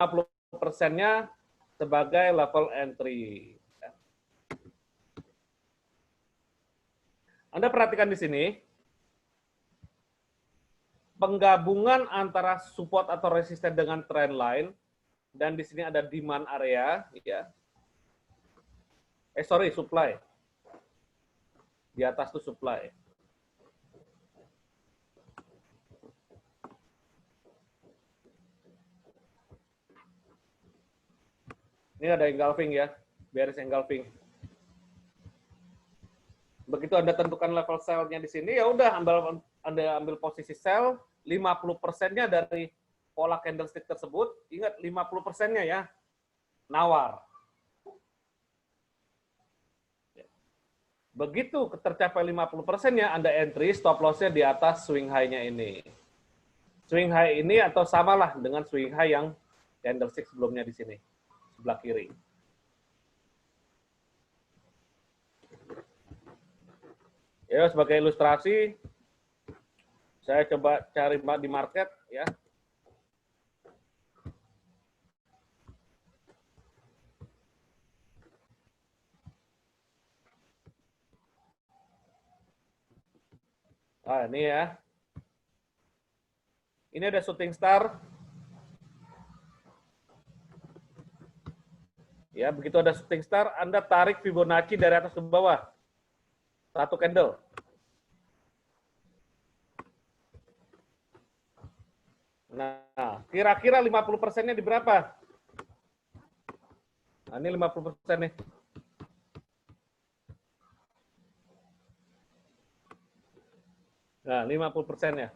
50%-nya sebagai level entry. Anda perhatikan di sini, penggabungan antara support atau resisten dengan trend line, dan di sini ada demand area, ya. Supply. Di atas itu supply. Ini ada engulfing ya, bearish engulfing. Begitu Anda tentukan level sell-nya di sini, ya udah Anda ambil posisi sell, 50%-nya dari pola candlestick tersebut, ingat 50%-nya ya, nawar. Begitu tercapai 50%-nya, Anda entry, stop loss-nya di atas swing high-nya ini. Swing high ini atau samalah dengan swing high yang candlestick sebelumnya di sini, sebelah kiri. Ya, sebagai ilustrasi, saya coba cari di market ya. Ini ya. Ini ada shooting star. Ya, begitu ada shooting star, Anda tarik Fibonacci dari atas ke bawah. Satu candle. Nah, kira-kira 50%-nya di berapa? Nah, ini 50% nih. Nah, 50%-nya.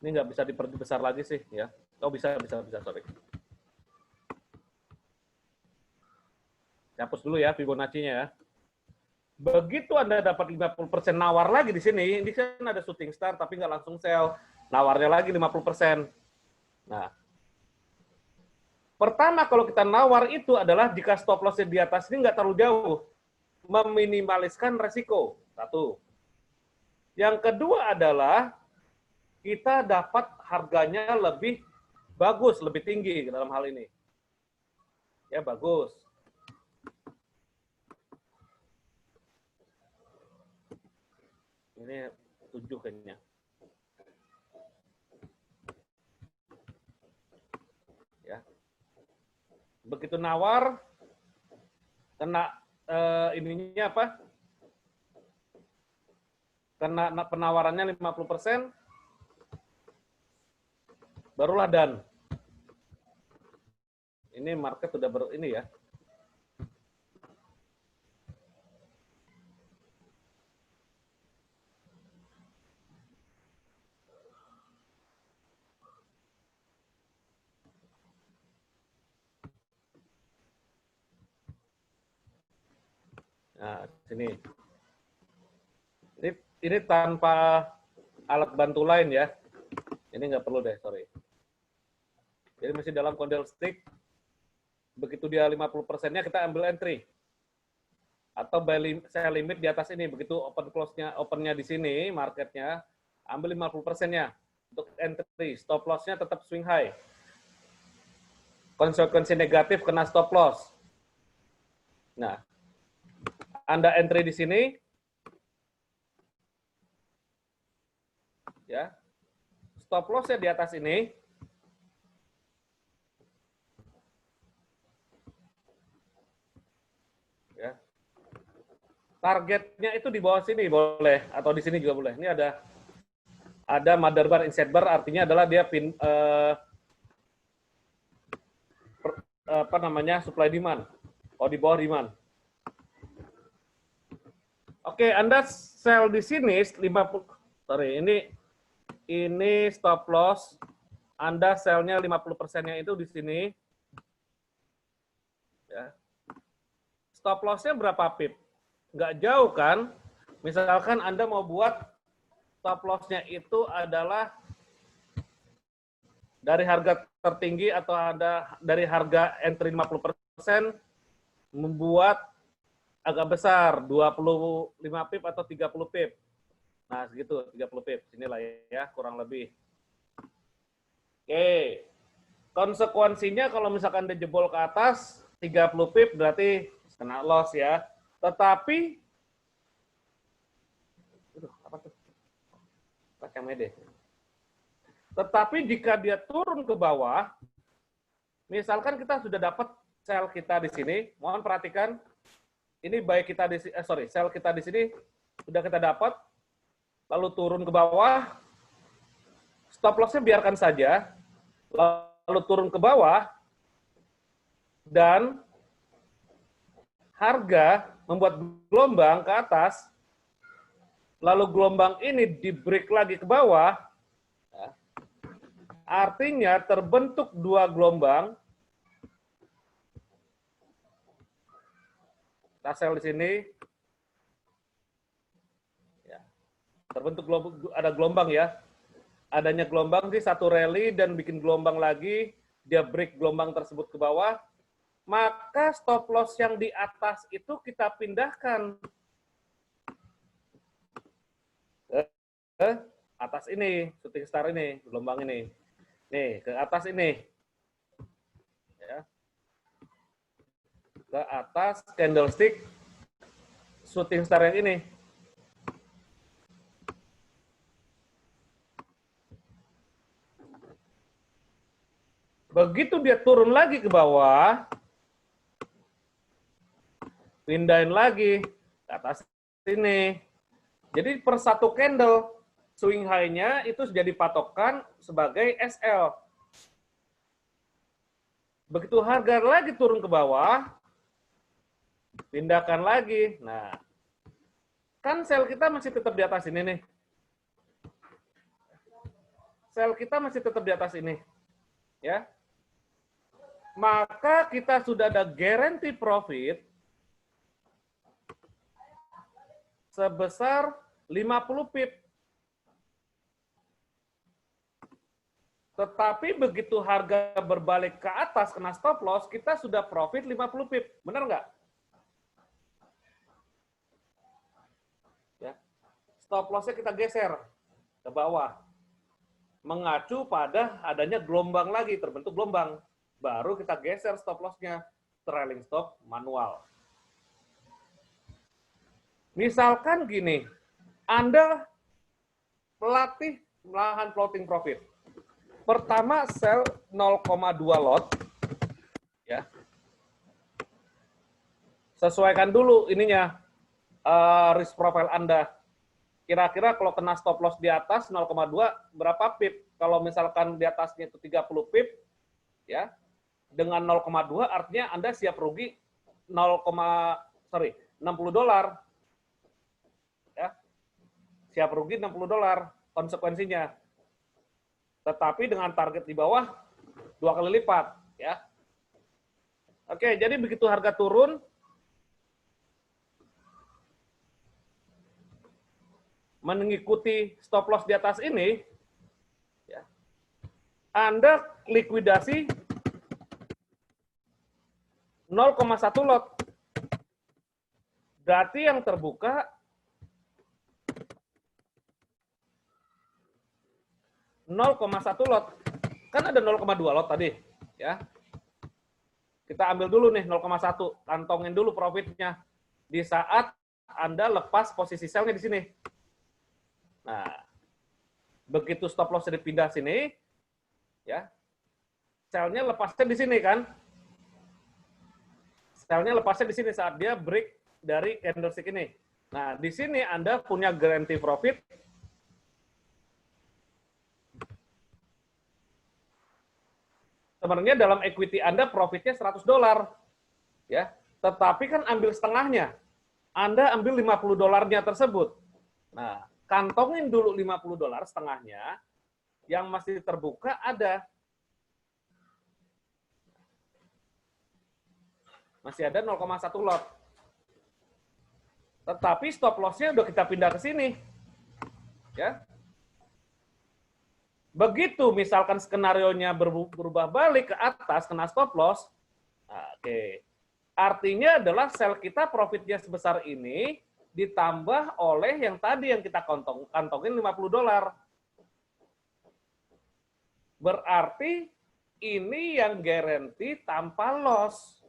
Ini nggak bisa diperbesar lagi sih, ya. Oh, bisa, sorry. Hapus dulu ya Fibonacci-nya ya. Begitu Anda dapat 50% nawar lagi di sini, ini kan ada shooting star tapi nggak langsung sell. Nawarnya lagi 50%. Nah, pertama kalau kita nawar itu adalah jika stop loss di atas ini nggak terlalu jauh. Meminimaliskan resiko. Satu. Yang kedua adalah kita dapat harganya lebih bagus, lebih tinggi dalam hal ini. Ya, bagus. Ini 7 kayaknya. Ya. Begitu nawar, kena ininya apa? Kena penawarannya 50%, barulah dan. Ini market sudah ini ya. Nah, sini. Ini tanpa alat bantu lain ya. Ini nggak perlu deh, sorry. Jadi masih dalam candlestick. Begitu dia 50%-nya kita ambil entry. Atau buy sell limit di atas ini. Begitu open close-nya, open-nya di sini, marketnya, ambil 50%-nya untuk entry. Stop loss-nya tetap swing high. Konsekuensi negatif kena stop loss. Nah, Anda entry di sini, ya, stop loss-nya di atas ini, ya, targetnya itu di bawah sini boleh, atau di sini juga boleh. Ini ada mother bar, inside bar, artinya adalah dia supply demand, oh di bawah demand. Oke, Anda sell di sini 50, sorry, ini stop loss, Anda sell-nya 50%-nya itu di sini. Ya. Stop loss-nya berapa pip? Nggak jauh kan? Misalkan Anda mau buat stop loss-nya itu adalah dari harga tertinggi atau ada dari harga entry 50% membuat agak besar, 25 pip atau 30 pip. Nah, segitu, 30 pip. Inilah ya, kurang lebih. Oke. Konsekuensinya kalau misalkan dia jebol ke atas 30 pip berarti kena loss ya. Tetapi apa tuh? Pakai mede. Tetapi jika dia turun ke bawah, misalkan kita sudah dapat sel kita di sini, mohon perhatikan, ini baik kita di sel kita di sini sudah kita dapat, lalu turun ke bawah, stop loss-nya biarkan saja, lalu turun ke bawah, dan harga membuat gelombang ke atas, lalu gelombang ini di-break lagi ke bawah, artinya terbentuk dua gelombang. Kita sel di sini, terbentuk ada gelombang ya. Adanya gelombang sih satu rally dan bikin gelombang lagi, dia break gelombang tersebut ke bawah, maka stop loss yang di atas itu kita pindahkan ke atas ini, shooting star ini, gelombang ini. Nih, ke atas ini. Ya. Ke atas candlestick shooting star yang ini. Begitu dia turun lagi ke bawah, pindahin lagi ke atas sini. Jadi per satu candle, swing high-nya itu jadi patokan sebagai SL. Begitu harga lagi turun ke bawah, pindahkan lagi. Nah, kan sel kita masih tetap di atas ini nih. Sel kita masih tetap di atas ini. Ya. Maka kita sudah ada guarantee profit sebesar 50 pip. Tetapi begitu harga berbalik ke atas kena stop loss, kita sudah profit 50 pip. Benar nggak? Ya. Stop loss-nya kita geser ke bawah. Mengacu pada adanya gelombang lagi, terbentuk gelombang. Baru kita geser stop loss-nya, trailing stop manual. Misalkan gini, Anda pelatih lahan floating profit. Pertama sell 0,2 lot, ya. Sesuaikan dulu ininya risk profile Anda. Kira-kira kalau kena stop loss di atas 0,2 berapa pip? Kalau misalkan di atasnya itu 30 pip, ya. Dengan 0,2 artinya Anda siap rugi 60 dolar. Ya. Siap rugi 60 dolar konsekuensinya. Tetapi dengan target di bawah 2 kali lipat, ya. Oke, jadi begitu harga turun, mengikuti stop loss di atas ini, ya, Anda likuidasi 0,1 lot. Berarti yang terbuka 0,1 lot. Kan ada 0,2 lot tadi, ya. Kita ambil dulu nih 0,1, kantongin dulu profitnya di saat Anda lepas posisi selnya di sini. Nah, begitu stop loss dipindah sini, ya, selnya lepasnya di sini kan? Selnya lepasnya di sini saat dia break dari candlestick ini. Nah, di sini Anda punya guarantee profit. Sebenarnya dalam equity Anda profitnya 100 dolar. Ya, tetapi kan ambil setengahnya. Anda ambil 50 dolarnya tersebut. Nah, kantongin dulu 50 dolar setengahnya, yang masih terbuka ada. Masih ada 0,1 lot. Tetapi stop loss-nya udah kita pindah ke sini. Ya. Begitu misalkan skenarionya berubah balik ke atas, kena stop loss, oke. Artinya adalah sel kita profitnya sebesar ini, ditambah oleh yang tadi yang kita kantongin 50 dolar. Berarti ini yang guarantee tanpa loss.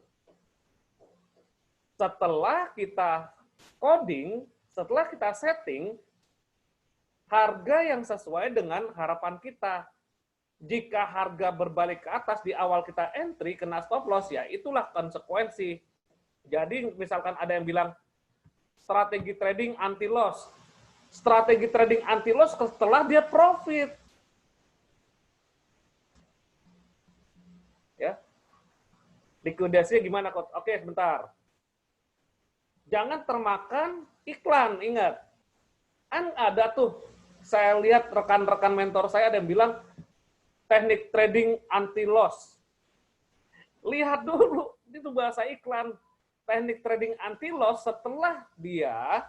Setelah kita coding, setelah kita setting, harga yang sesuai dengan harapan kita. Jika harga berbalik ke atas di awal kita entry, kena stop loss, ya itulah konsekuensi. Jadi misalkan ada yang bilang, strategi trading anti loss. Strategi trading anti loss setelah dia profit. Ya. Likuidasinya gimana, Coach? Oke, sebentar. Jangan termakan iklan, ingat. Kan ada tuh, saya lihat rekan-rekan mentor saya ada yang bilang, teknik trading anti loss. Lihat dulu, itu bahasa iklan. Teknik trading anti loss setelah dia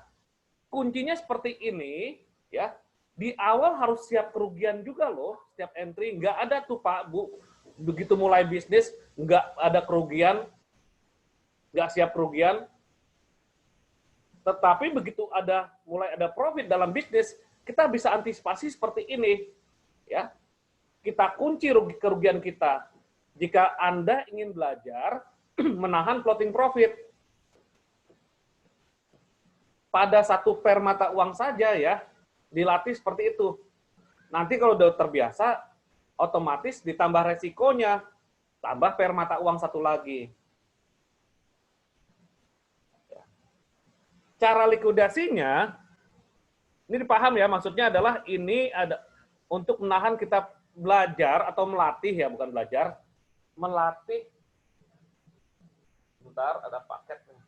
kuncinya seperti ini, ya. Di awal harus siap kerugian juga loh, setiap entry. Nggak ada tuh Pak, Bu, begitu mulai bisnis, nggak ada kerugian, nggak siap kerugian. Tetapi begitu mulai ada profit dalam bisnis, kita bisa antisipasi seperti ini, ya. Kita kunci kerugian kita. Jika Anda ingin belajar menahan floating profit pada satu per mata uang saja, ya, dilatih seperti itu. Nanti kalau udah terbiasa, otomatis ditambah resikonya, tambah per mata uang satu lagi. Cara likuidasinya, ini dipaham ya, maksudnya adalah ini ada untuk menahan kita belajar atau melatih ya, bukan belajar, melatih. Bentar, ada paket nih.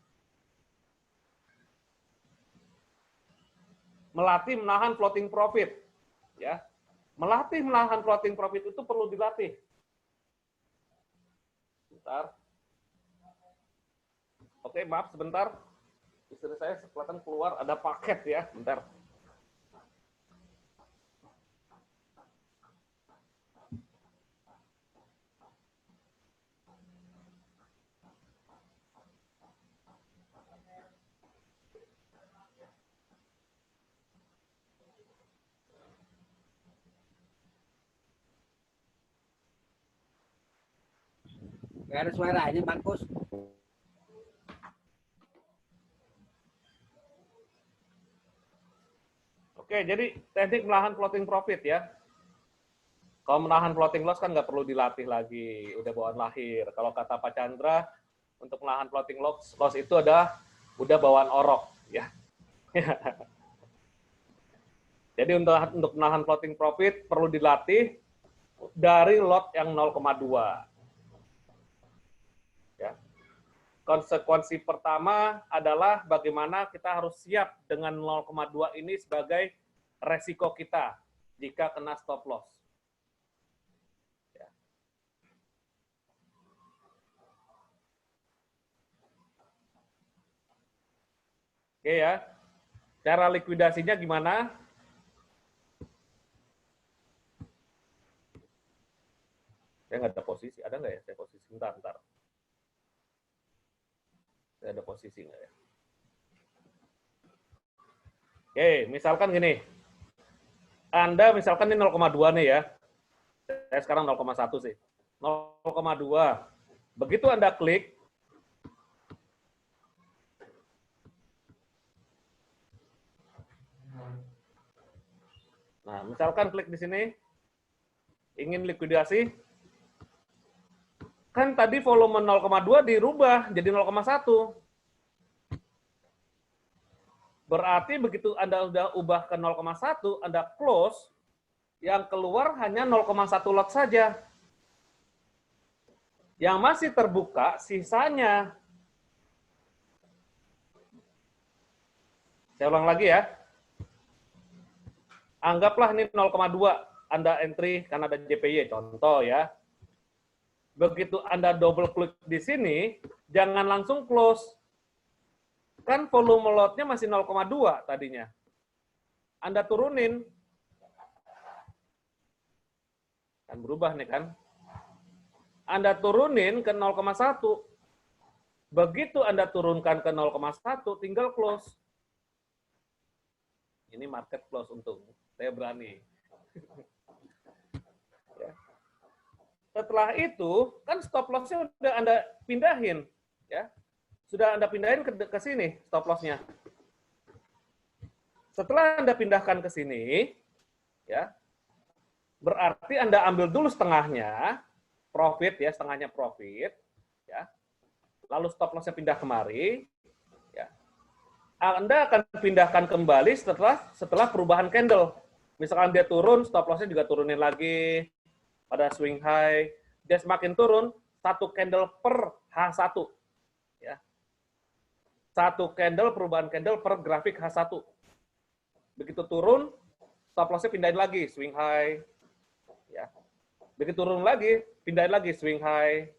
Melatih menahan floating profit, ya. Melatih menahan floating profit itu perlu dilatih. Bentar. Oke, maaf sebentar. Istri saya kelihatan keluar, ada paket ya, bentar. Gak ada suaranya, Markus. Oke, jadi teknik menahan floating profit ya. Kalau menahan floating loss kan nggak perlu dilatih lagi, udah bawaan lahir. Kalau kata Pak Chandra, untuk menahan floating loss itu udah bawaan orok ya. Jadi untuk menahan floating profit perlu dilatih dari lot yang 0,2. Ya. Konsekuensi pertama adalah bagaimana kita harus siap dengan 0,2 ini sebagai resiko kita jika kena stop loss. Ya. Oke ya, cara likuidasinya gimana? Saya nggak ada posisi, ada nggak ya saya posisi? Bentar. Saya ada posisi nggak ya? Oke, misalkan gini. Anda misalkan ini 0,2 nih ya. Saya sekarang 0,1 sih. 0,2. Begitu Anda klik, nah misalkan klik di sini, ingin likuidasi, kan tadi volume 0,2 dirubah jadi 0,1. Berarti begitu Anda udah ubah ke 0,1, Anda close, yang keluar hanya 0,1 lot saja. Yang masih terbuka sisanya. Saya ulang lagi ya. Anggaplah ini 0,2 Anda entry karena ada JPY, contoh ya. Begitu Anda double klik di sini, jangan langsung close. Kan volume lotnya masih 0,2 tadinya. Anda turunin. Kan berubah nih kan. Anda turunin ke 0,1. Begitu Anda turunkan ke 0,1, tinggal close. Ini market close untung. Saya berani. Ya. Setelah itu, kan stop loss-nya udah Anda pindahin, ya. Sudah Anda pindahin ke sini stop loss-nya. Setelah Anda pindahkan ke sini, ya, berarti Anda ambil dulu setengahnya, profit ya, setengahnya profit, ya. Lalu stop loss-nya pindah kemari, ya. Anda akan pindahkan kembali setelah perubahan candle. Misalkan dia turun, stop loss-nya juga turunin lagi pada swing high. Dia semakin turun, satu candle per H1. Ya. Satu candle, perubahan candle per grafik H1. Begitu turun, stop loss-nya pindahin lagi, swing high. Ya. Begitu turun lagi, pindahin lagi, swing high.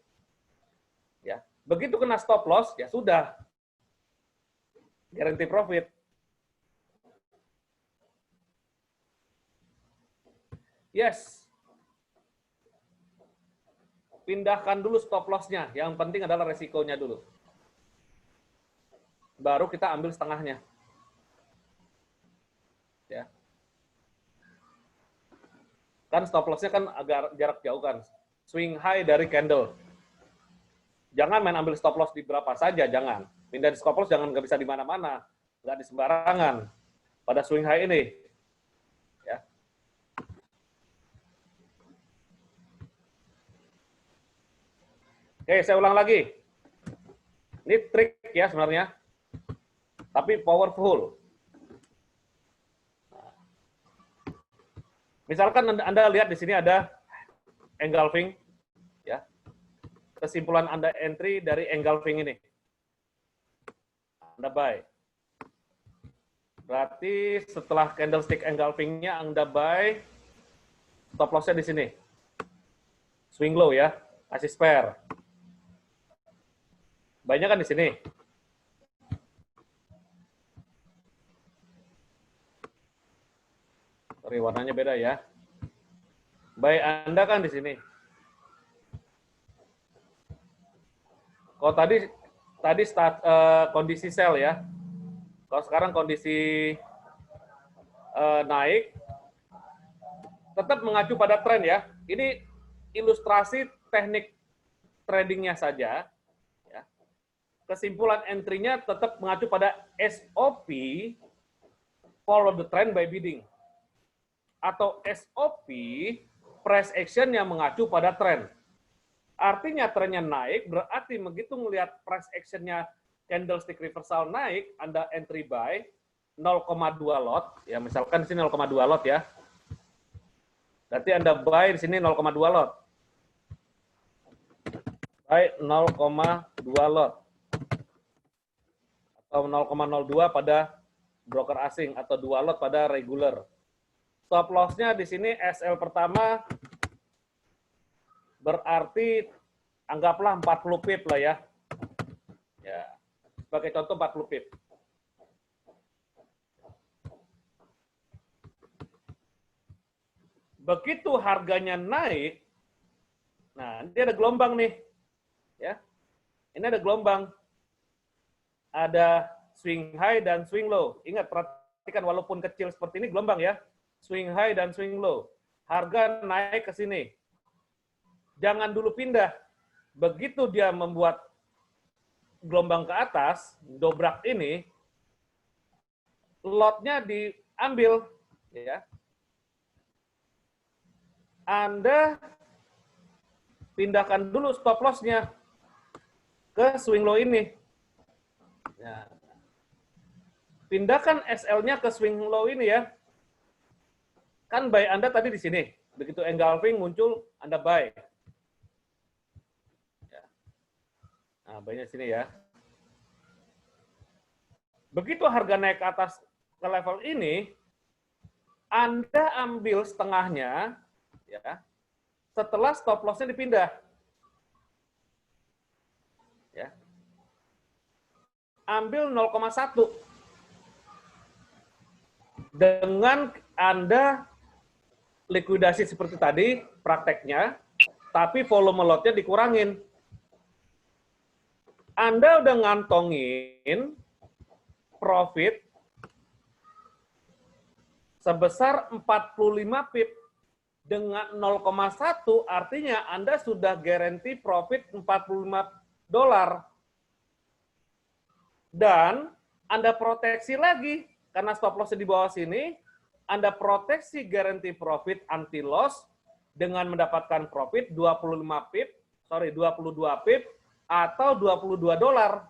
Ya. Begitu kena stop loss, ya sudah. Guarantee profit. Yes. Pindahkan dulu stop loss-nya. Yang penting adalah resikonya dulu. Baru kita ambil setengahnya. Ya. Kan stop loss-nya kan agak jarak jauh kan. Swing high dari candle. Jangan main ambil stop loss di berapa saja, jangan. Pindah di stop loss jangan nggak bisa di mana-mana. Nggak di sembarangan. Pada swing high ini. Ya. Oke, saya ulang lagi. Ini trik ya sebenarnya. Tapi powerful. Misalkan Anda lihat di sini ada engulfing, ya. Kesimpulan Anda entry dari engulfing ini. Anda buy. Berarti setelah candlestick engulfing-nya Anda buy, stop loss-nya di sini. Swing low ya, kasih spare. Buy-nya kan di sini. Sorry, warnanya beda ya. Buy Anda kan di sini. Kalau tadi kondisi sell ya. Kalau sekarang kondisi naik, tetap mengacu pada tren ya. Ini ilustrasi teknik tradingnya saja. Ya. Kesimpulan entry-nya tetap mengacu pada SOP, follow the trend by bidding. Atau SOP, price action yang mengacu pada tren. Artinya trennya naik, berarti begitu melihat price action-nya candlestick reversal naik, Anda entry buy 0,2 lot, ya misalkan di sini 0,2 lot ya. Berarti Anda buy di sini 0,2 lot. Buy 0,2 lot. Atau 0,02 pada broker asing atau 2 lot pada regular. Stop loss-nya di sini SL pertama berarti anggaplah 40 pip lah ya. Ya. Sebagai contoh 40 pip. Begitu harganya naik, nah ini ada gelombang nih. Ya. Ini ada gelombang. Ada swing high dan swing low. Ingat, perhatikan walaupun kecil seperti ini gelombang ya. Swing high dan swing low. Harga naik ke sini. Jangan dulu pindah. Begitu dia membuat gelombang ke atas, dobrak ini, lotnya diambil. Ya. Anda pindahkan dulu stop loss-nya ke swing low ini. Ya. Pindahkan SL-nya ke swing low ini ya. Kan buy Anda tadi di sini. Begitu engulfing muncul, Anda buy. Ya. Nah, buy-nya sini ya. Begitu harga naik ke atas ke level ini, Anda ambil setengahnya, ya. Setelah stop loss-nya dipindah. Ya. Ambil 0,1. Dengan Anda likuidasi seperti tadi prakteknya, tapi volume lotnya dikurangin. Anda udah ngantongin profit sebesar 45 pip dengan 0,1 artinya Anda sudah guarantee profit $45. Dan Anda proteksi lagi, karena stop loss di bawah sini, Anda proteksi guarantee profit anti loss dengan mendapatkan profit 22 pip atau $22.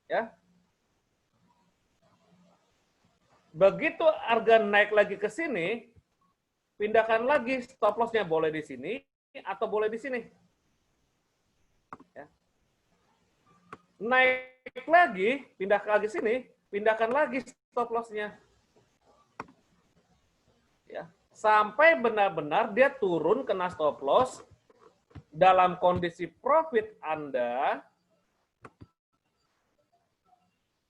Ya. Begitu harga naik lagi ke sini, pindahkan lagi stop loss-nya, boleh di sini atau boleh di sini. Ya. Naik lagi, pindah lagi sini, pindahkan lagi stop loss-nya. Ya. Sampai benar-benar dia turun kena stop loss dalam kondisi profit Anda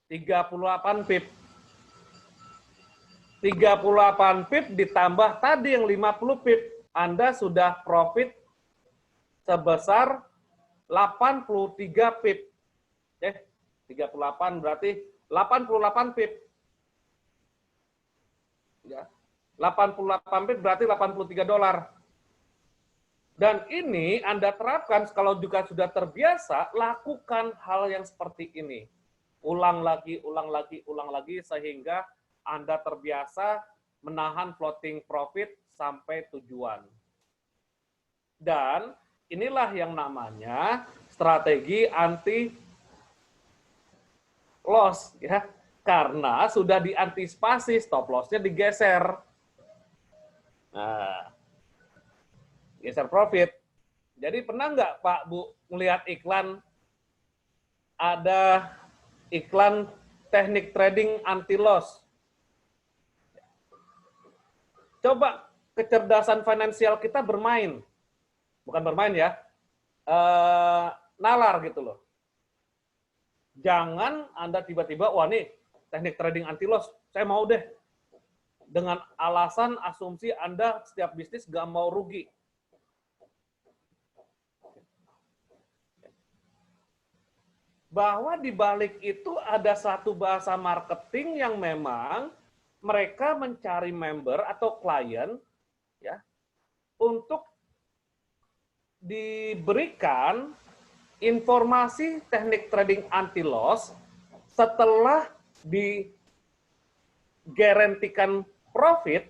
38 pip. 38 pip ditambah tadi yang 50 pip, Anda sudah profit sebesar 83 pip. 38 berarti 88 pip. Ya. 88 pip berarti $83. Dan ini Anda terapkan kalau juga sudah terbiasa, lakukan hal yang seperti ini. Ulang lagi, ulang lagi, ulang lagi, sehingga Anda terbiasa menahan floating profit sampai tujuan. Dan inilah yang namanya strategi anti loss, ya, karena sudah diantisipasi, stop loss-nya digeser. Nah, geser profit. Jadi pernah nggak Pak Bu melihat iklan, ada iklan teknik trading anti loss? Coba kecerdasan finansial kita bermain, bukan bermain ya, nalar gitu loh. Jangan Anda tiba-tiba, wah nih teknik trading anti loss, saya mau deh. Dengan alasan asumsi Anda setiap bisnis gak mau rugi. Bahwa di balik itu ada satu bahasa marketing yang memang mereka mencari member atau klien, ya, untuk diberikan informasi teknik trading anti loss setelah digarantikan profit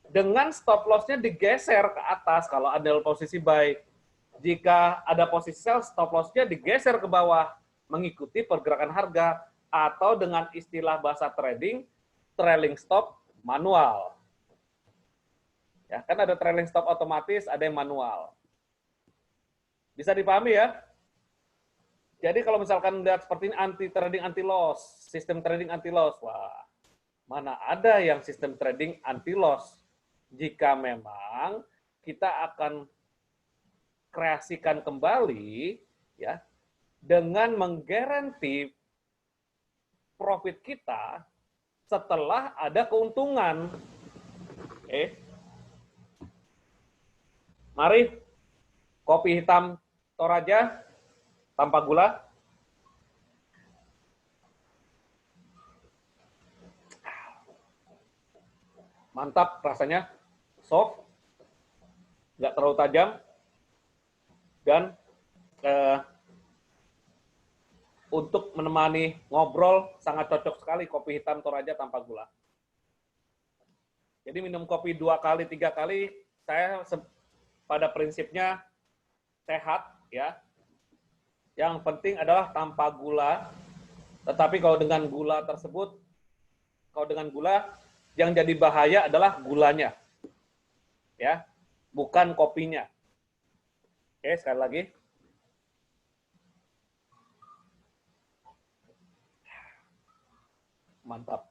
dengan stop loss-nya digeser ke atas kalau ada posisi buy. Jika ada posisi sell, stop loss-nya digeser ke bawah mengikuti pergerakan harga, atau dengan istilah bahasa trading, trailing stop manual. Ya, kan ada trailing stop otomatis, ada yang manual. Bisa dipahami ya? Jadi kalau misalkan lihat seperti ini, anti trading anti loss, sistem trading anti loss, wah, mana ada yang sistem trading anti loss? Jika memang kita akan kreasikan kembali, ya, dengan menggaranti profit kita setelah ada keuntungan. Oke. Mari kopi hitam Toraja tanpa gula. Mantap rasanya, soft, nggak terlalu tajam, dan untuk menemani ngobrol sangat cocok sekali kopi hitam Toraja tanpa gula. Jadi minum kopi 2 kali, 3 kali, saya pada prinsipnya sehat, ya. Yang penting adalah tanpa gula. Tetapi kalau dengan gula tersebut, yang jadi bahaya adalah gulanya, ya, bukan kopinya. Oke, sekali lagi. Mantap.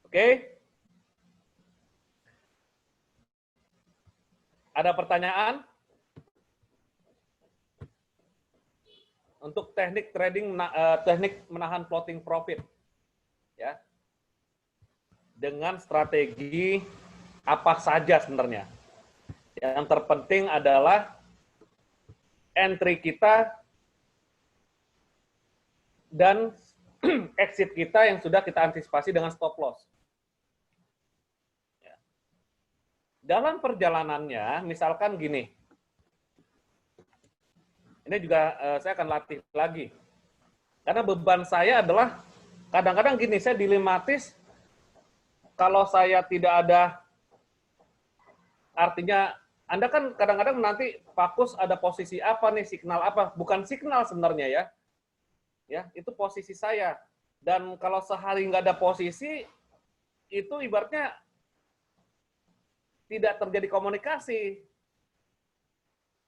Oke. Ada pertanyaan? Untuk teknik trading, teknik menahan floating profit, ya, dengan strategi apa saja sebenarnya. Yang terpenting adalah entry kita dan exit kita yang sudah kita antisipasi dengan stop loss. Ya. dalam perjalanannya, misalkan gini, ini juga saya akan latih lagi. Karena beban saya adalah, kadang-kadang gini, saya dilematis, kalau saya tidak ada, artinya, Anda kan kadang-kadang nanti fokus ada posisi apa nih, signal apa, bukan signal sebenarnya ya, itu posisi saya. Dan kalau sehari nggak ada posisi, itu ibaratnya tidak terjadi komunikasi.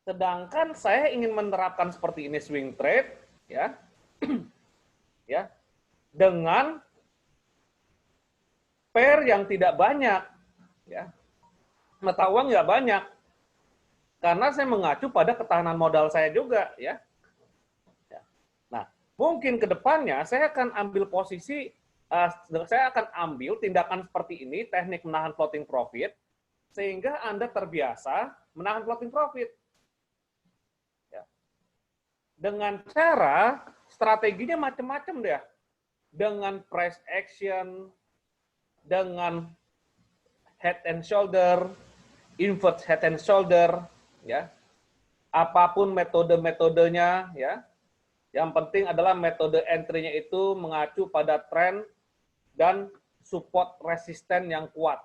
Sedangkan saya ingin menerapkan seperti ini swing trade, ya, ya, dengan pair yang tidak banyak, ya, mata uang nggak banyak, karena saya mengacu pada ketahanan modal saya juga, ya. Nah, mungkin ke depannya saya akan ambil posisi, saya akan ambil tindakan seperti ini, teknik menahan floating profit, sehingga Anda terbiasa menahan floating profit. Dengan cara strateginya macam-macam deh, dengan price action, dengan head and shoulder, invert head and shoulder, ya, apapun metode-metodenya, ya, yang penting adalah metode entry-nya itu mengacu pada tren dan support resisten yang kuat.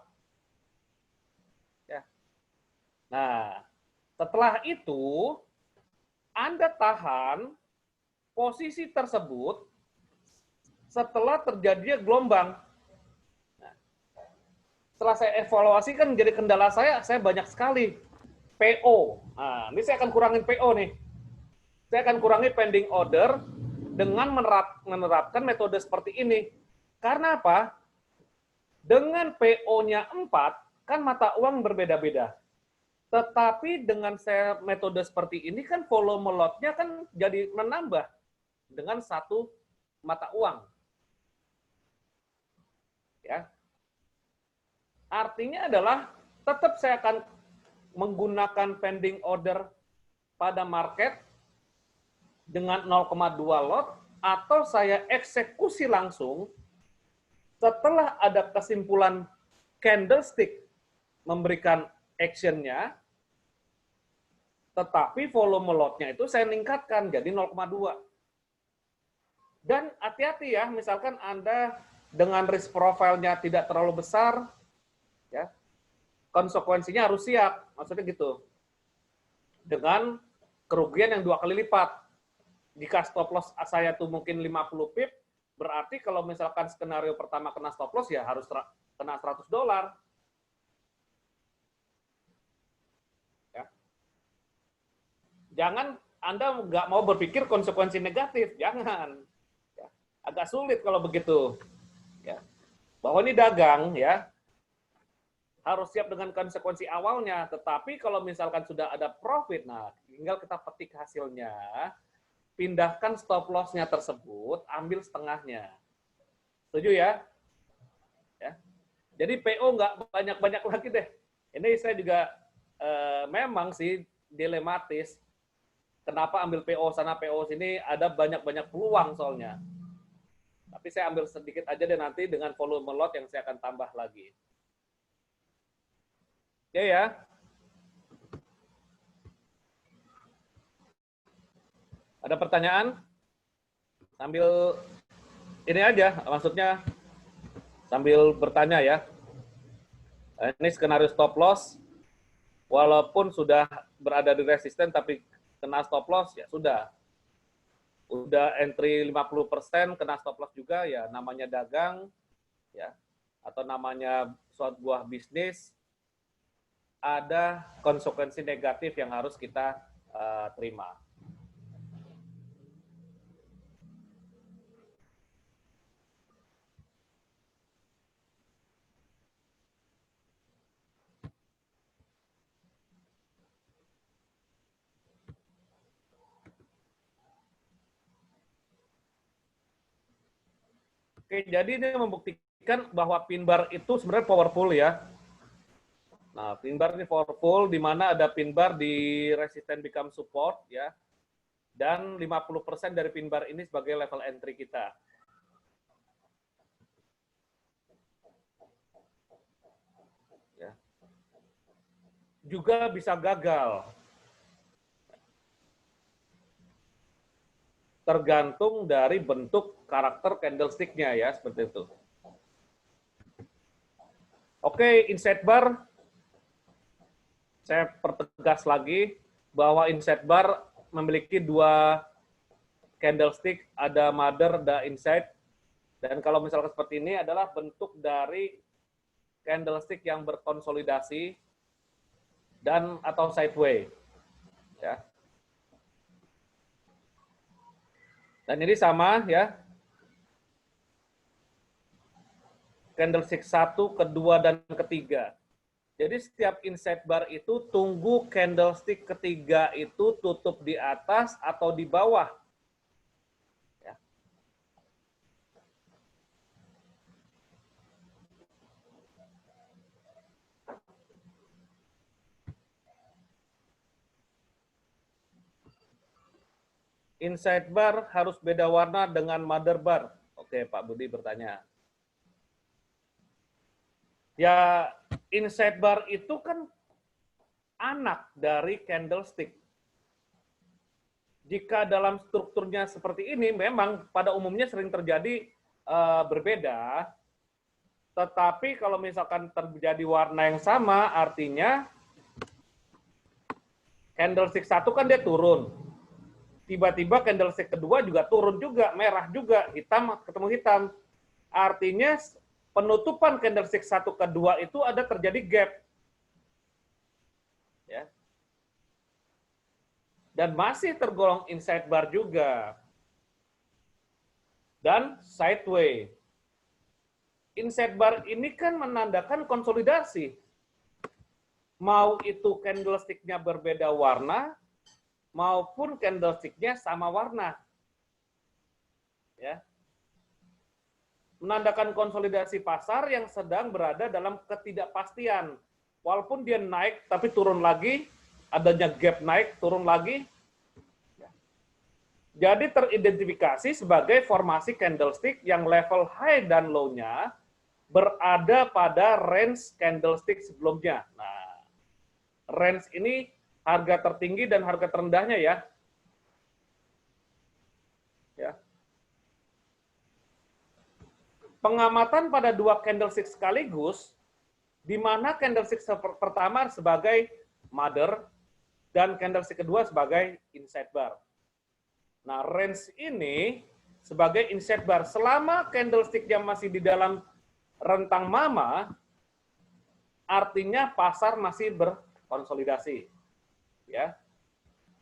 Ya. Nah, setelah itu Anda tahan posisi tersebut setelah terjadinya gelombang. Nah, setelah saya evaluasi kan jadi kendala saya banyak sekali. PO. Nah, ini saya akan kurangin PO nih. Saya akan kurangi pending order dengan menerapkan metode seperti ini. Karena apa? Dengan PO-nya 4, kan mata uang berbeda-beda. Tetapi dengan saya metode seperti ini kan volume lot-nya kan jadi menambah dengan satu mata uang. Ya. Artinya adalah tetap saya akan menggunakan pending order pada market dengan 0,2 lot atau saya eksekusi langsung setelah ada kesimpulan candlestick memberikan actionnya, tetapi volume lotnya itu saya meningkatkan jadi 0,2. Dan hati-hati ya, misalkan Anda dengan risk profile-nya tidak terlalu besar, ya, konsekuensinya harus siap, maksudnya gitu. Dengan kerugian yang 2 kali lipat. Jika stop loss saya tuh mungkin 50 pip, berarti kalau misalkan skenario pertama kena stop loss ya harus kena $100. Ya. Jangan Anda nggak mau berpikir konsekuensi negatif, jangan. Ya. Agak sulit kalau begitu. Ya. Bahwa ini dagang, ya, harus siap dengan konsekuensi awalnya. Tetapi kalau misalkan sudah ada profit, nah tinggal kita petik hasilnya, pindahkan stop loss-nya tersebut, ambil setengahnya. Setuju ya? Ya. Jadi PO nggak banyak-banyak lagi deh. Ini saya juga memang sih dilematis. Kenapa ambil PO sana, PO sini, ada banyak-banyak peluang soalnya. Tapi saya ambil sedikit aja deh nanti dengan volume lot yang saya akan tambah lagi. Oke ya. Ada pertanyaan? Sambil ini aja, maksudnya sambil bertanya ya. Ini skenario stop loss, walaupun sudah berada di resisten tapi kena stop loss, ya sudah. Udah entry 50% kena stop loss juga, ya namanya dagang, ya, atau namanya suatu buah bisnis, ada konsekuensi negatif yang harus kita terima. Oke, jadi ini membuktikan bahwa pin bar itu sebenarnya powerful ya. Nah, pin bar ini powerful, di mana ada pin bar di resisten become support ya. Dan 50% dari pin bar ini sebagai level entry kita. Ya. juga bisa gagal. Tergantung dari bentuk karakter candlestick-nya ya, seperti itu. Oke, insight bar, saya pertegas lagi bahwa insight bar memiliki dua candlestick, ada mother, ada insight. Dan kalau misalkan seperti ini adalah bentuk dari candlestick yang berkonsolidasi dan atau sideway. Ya. Dan ini sama ya. Candlestick 1, kedua, dan ketiga. Jadi setiap insight bar itu tunggu candlestick ketiga itu tutup di atas atau di bawah. Ya. Insight bar harus beda warna dengan mother bar. Oke, Pak Budi bertanya. Ya, insight bar itu kan anak dari candlestick. Jika dalam strukturnya seperti ini, memang pada umumnya sering terjadi berbeda. Tetapi kalau misalkan terjadi warna yang sama, artinya candlestick 1 kan dia turun. Tiba-tiba candlestick kedua juga turun juga, merah juga, hitam ketemu hitam. Artinya penutupan candlestick 1 ke 2 itu ada terjadi gap. Ya. Dan masih tergolong inside bar juga. Dan sideway. Inside bar ini kan menandakan konsolidasi. Mau itu candlestick-nya berbeda warna, maupun candlestick-nya sama warna. Ya. Menandakan konsolidasi pasar yang sedang berada dalam ketidakpastian. Walaupun dia naik, tapi turun lagi, adanya gap naik, turun lagi. Jadi teridentifikasi sebagai formasi candlestick yang level high dan low-nya berada pada range candlestick sebelumnya. Nah, range ini harga tertinggi dan harga terendahnya ya. Ya. Pengamatan pada dua candlestick sekaligus, di mana candlestick pertama sebagai mother dan candlestick kedua sebagai inside bar. Nah, range ini sebagai inside bar selama candlestick yang masih di dalam rentang mama, artinya pasar masih berkonsolidasi, ya,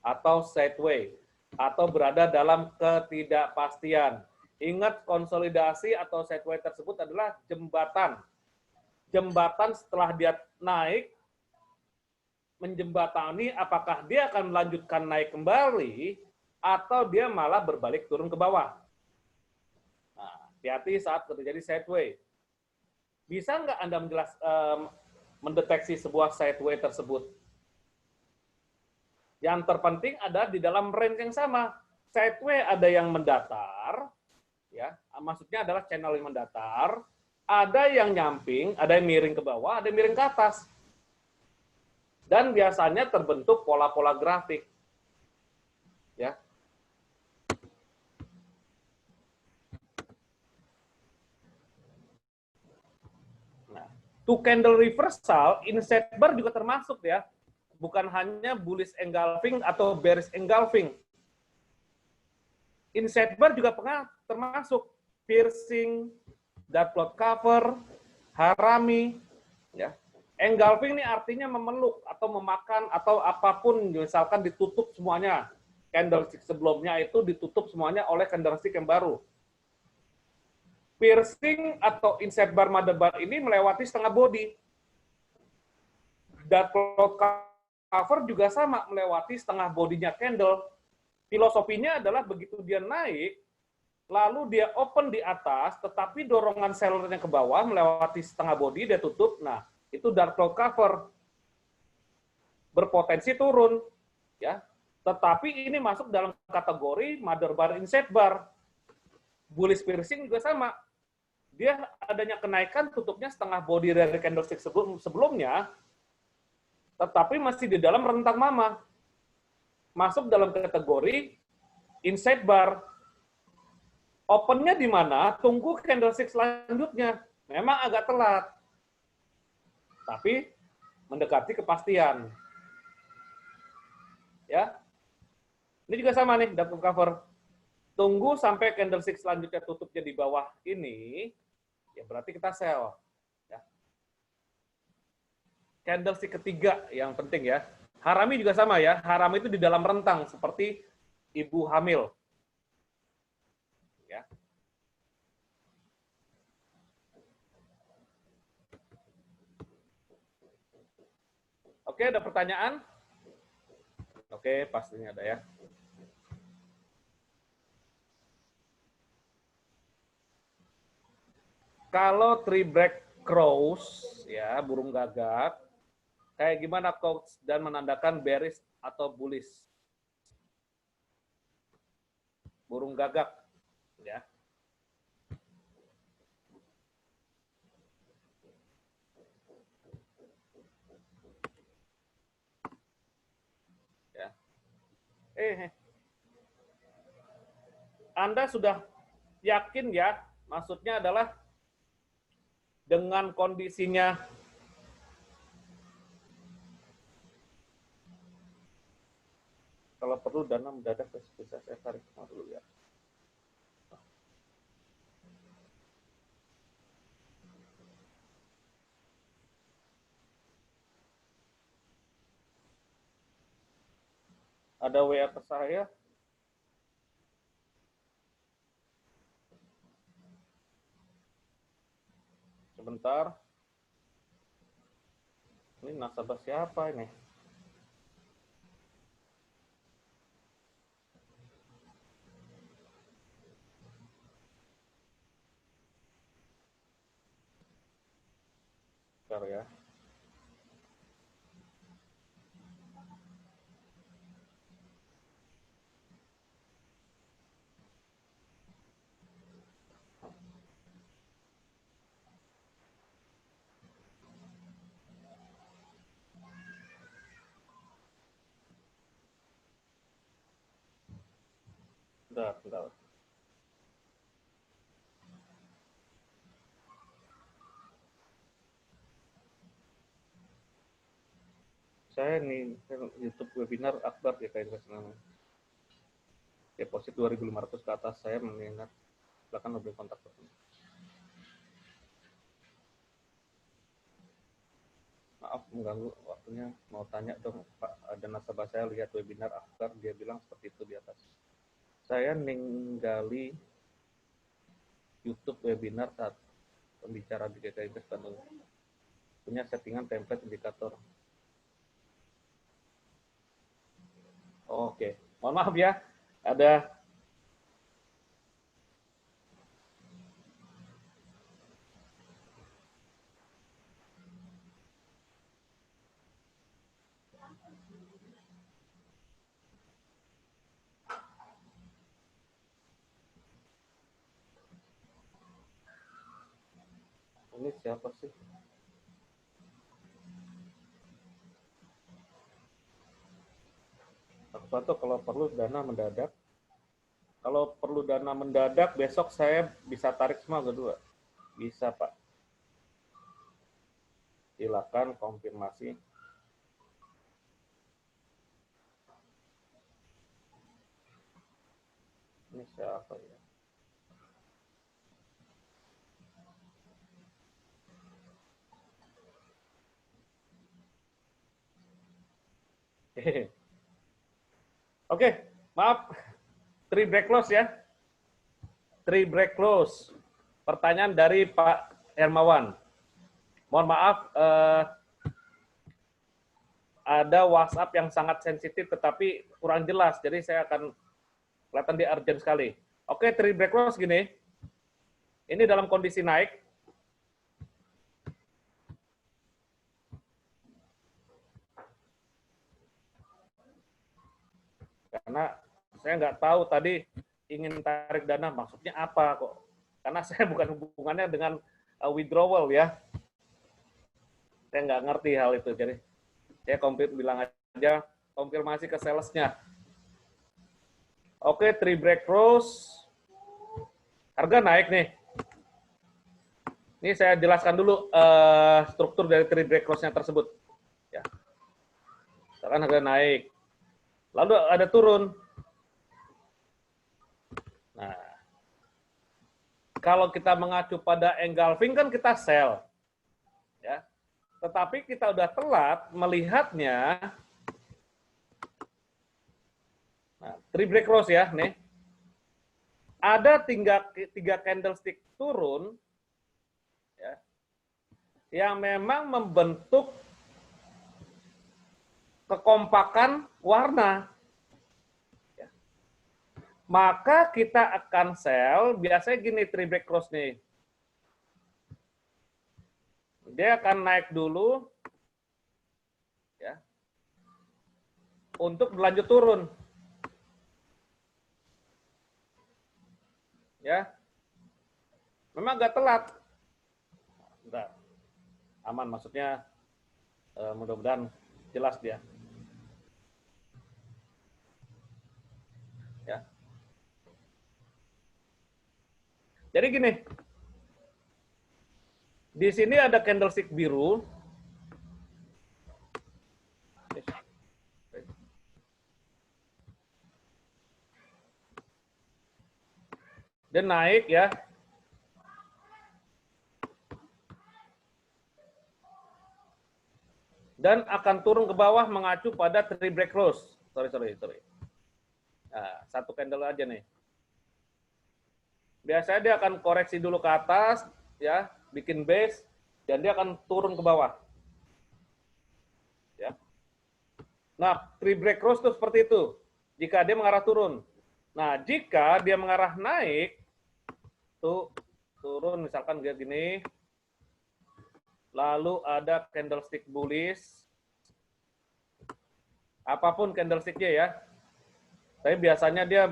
atau sideway, atau berada dalam ketidakpastian. Ingat, konsolidasi atau sideway tersebut adalah jembatan. Jembatan setelah dia naik, menjembatani apakah dia akan melanjutkan naik kembali, atau dia malah berbalik turun ke bawah. Nah, hati-hati saat terjadi sideway. Bisa nggak Anda mendeteksi sebuah sideway tersebut? Yang terpenting ada di dalam range yang sama. Sideway ada yang mendatar, ya, maksudnya adalah channel yang mendatar, ada yang nyamping, ada yang miring ke bawah, ada yang miring ke atas. Dan biasanya terbentuk pola-pola grafik. Ya. Nah, two candle reversal, inside bar juga termasuk ya. Bukan hanya bullish engulfing atau bearish engulfing. Inside bar juga termasuk piercing, dark cloud cover, harami, ya. Engulfing ini artinya memeluk atau memakan atau apapun, misalkan ditutup semuanya. Candlestick sebelumnya itu ditutup semuanya oleh candlestick yang baru. Piercing atau inside bar mother bar ini melewati setengah body. Dark cloud cover juga sama, melewati setengah bodinya candle. Filosofinya adalah begitu dia naik, lalu dia open di atas, tetapi dorongan sellernya ke bawah melewati setengah body, dia tutup. Nah, itu dark cloud cover. Berpotensi turun, ya. Tetapi ini masuk dalam kategori mother bar, inside bar. Bullish piercing juga sama. Dia adanya kenaikan, tutupnya setengah body dari candlestick sebelumnya, tetapi masih di dalam rentang mama. Masuk dalam kategori inside bar. Opennya di mana? Tunggu candlestick selanjutnya. Memang agak telat, tapi mendekati kepastian. Ya, ini juga sama nih, dapat cover. Tunggu sampai candlestick selanjutnya tutupnya di bawah ini, ya berarti kita sell. Ya. Candlestick ketiga yang penting ya. Harami juga sama ya. Harami itu di dalam rentang seperti ibu hamil. Ya. Oke, ada pertanyaan? Oke, pastinya ada ya. Kalau three black crows, ya burung gagak, kayak gimana coach dan menandakan bearish atau bullish? Burung gagak, ya. Anda sudah yakin ya, maksudnya adalah dengan kondisinya kalau perlu dana mendadak bisa saya tarik dulu ya. Ada WA ke saya. Sebentar. Ini nasabah siapa ini? Bentar ya. Bentar. Saya nih YouTube webinar Akbar ya kayak gitu. Deposit 2.500 ke atas saya mengingat silakan lebih kontak person. Maaf mengganggu waktunya, mau tanya dong Pak, ada nasabah saya lihat webinar Akbar, dia bilang seperti itu di atas. Saya ninggali YouTube webinar saat pembicara di GK Invest Bandung. Punya settingan template indikator. Oke, mohon maaf ya, ada ini siapa sih? Satu kalau perlu dana mendadak. Kalau perlu dana mendadak, besok saya bisa tarik semua kedua. Bisa, Pak. Silakan konfirmasi. Ini siapa ya? Oke, maaf. 3 break close ya. 3 break close. Pertanyaan dari Pak Hermawan. Mohon maaf, ada WhatsApp yang sangat sensitif tetapi kurang jelas. Jadi saya akan kelihatan di urgent sekali. Oke, 3 break close gini. Ini dalam kondisi naik. Karena saya nggak tahu tadi ingin tarik dana maksudnya apa kok. Karena saya bukan hubungannya dengan withdrawal ya. Saya nggak ngerti hal itu. Jadi Saya bilang aja konfirmasi ke salesnya. Oke, 3 break cross. Harga naik nih. Ini saya jelaskan dulu struktur dari 3 break cross-nya tersebut. Ya. Misalkan harga naik. Lalu ada turun. Nah, kalau kita mengacu pada engulfing kan kita sell. Ya. Tetapi kita udah telat melihatnya. Nah, 3 break cross ya, nih. Ada 3 candlestick turun ya, yang memang membentuk kekompakan warna. Ya. Maka kita akan sell, biasanya gini 3 break cross nih. Dia akan naik dulu ya, untuk berlanjut turun. Ya. Memang agak telat. Bentar. Aman maksudnya mudah-mudahan jelas dia. Ya. Jadi gini. Di sini ada candlestick biru. Dia naik ya. Dan akan turun ke bawah mengacu pada 3 break cross. Sorry. Nah, satu candle aja nih. Biasanya dia akan koreksi dulu ke atas, ya, bikin base, dan dia akan turun ke bawah. Ya. Nah, 3 break cross itu seperti itu. Jika dia mengarah turun. Nah, jika dia mengarah naik, tuh turun misalkan dia gini, lalu ada candlestick bullish, apapun candlesticknya ya, tapi biasanya dia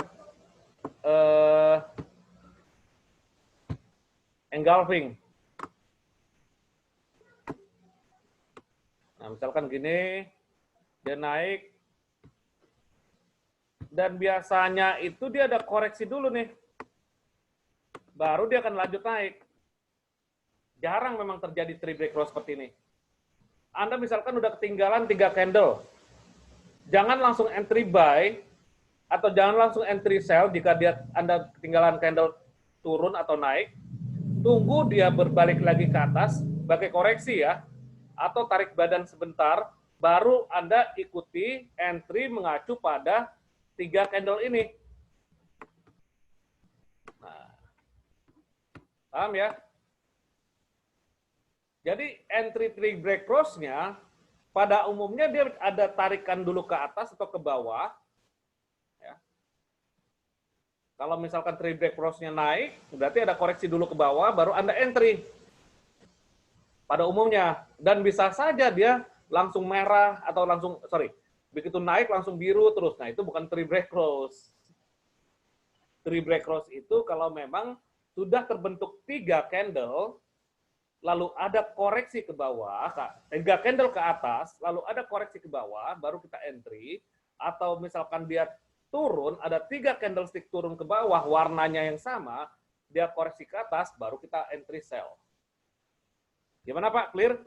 engulfing. Nah, misalkan gini, dia naik, dan biasanya itu dia ada koreksi dulu nih, baru dia akan lanjut naik. Jarang memang terjadi 3 break cross seperti ini. Anda misalkan udah ketinggalan 3 candle, jangan langsung entry buy, atau jangan langsung entry sell jika Anda ketinggalan candle turun atau naik. Tunggu dia berbalik lagi ke atas, sebagai koreksi ya, atau tarik badan sebentar, baru Anda ikuti entry mengacu pada 3 candle ini. Nah, paham ya? Jadi entry 3 break cross-nya pada umumnya dia ada tarikan dulu ke atas atau ke bawah. Ya. Kalau misalkan 3 break cross-nya naik, berarti ada koreksi dulu ke bawah, baru Anda entry. Pada umumnya. Dan bisa saja dia langsung merah atau langsung, begitu naik langsung biru terus. Nah, itu bukan 3 break cross. 3 break cross itu kalau memang sudah terbentuk 3 candle, lalu ada koreksi ke bawah, 3 candle ke atas, lalu ada koreksi ke bawah, baru kita entry. Atau misalkan dia turun, ada 3 candlestick turun ke bawah, warnanya yang sama, dia koreksi ke atas, baru kita entry sell. Gimana Pak, clear?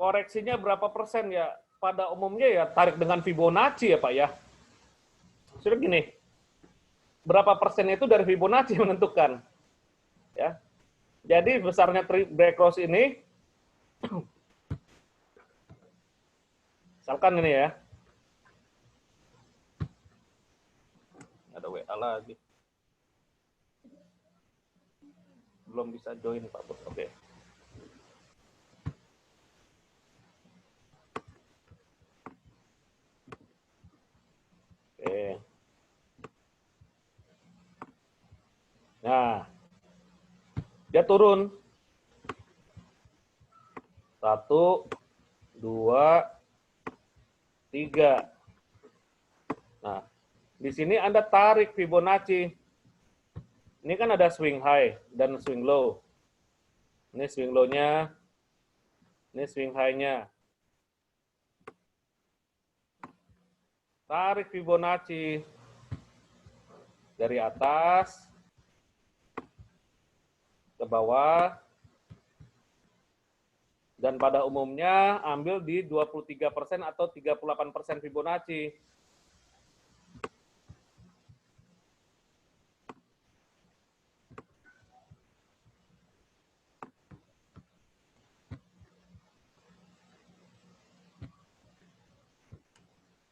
Koreksinya berapa persen ya? Pada umumnya ya tarik dengan Fibonacci ya Pak ya. Sudah gini, berapa persen itu dari Fibonacci menentukan. Ya. Jadi besarnya break cross ini, misalkan ini ya, ada WA lagi. Belum bisa join Pak Bos, oke. Oke. Nah, dia turun. 1, 2, 3. Di sini Anda tarik Fibonacci. Ini kan ada swing high dan swing low. Ini swing low-nya, ini swing high-nya. Tarik Fibonacci dari atas ke bawah. Dan pada umumnya ambil di 23% atau 38% Fibonacci.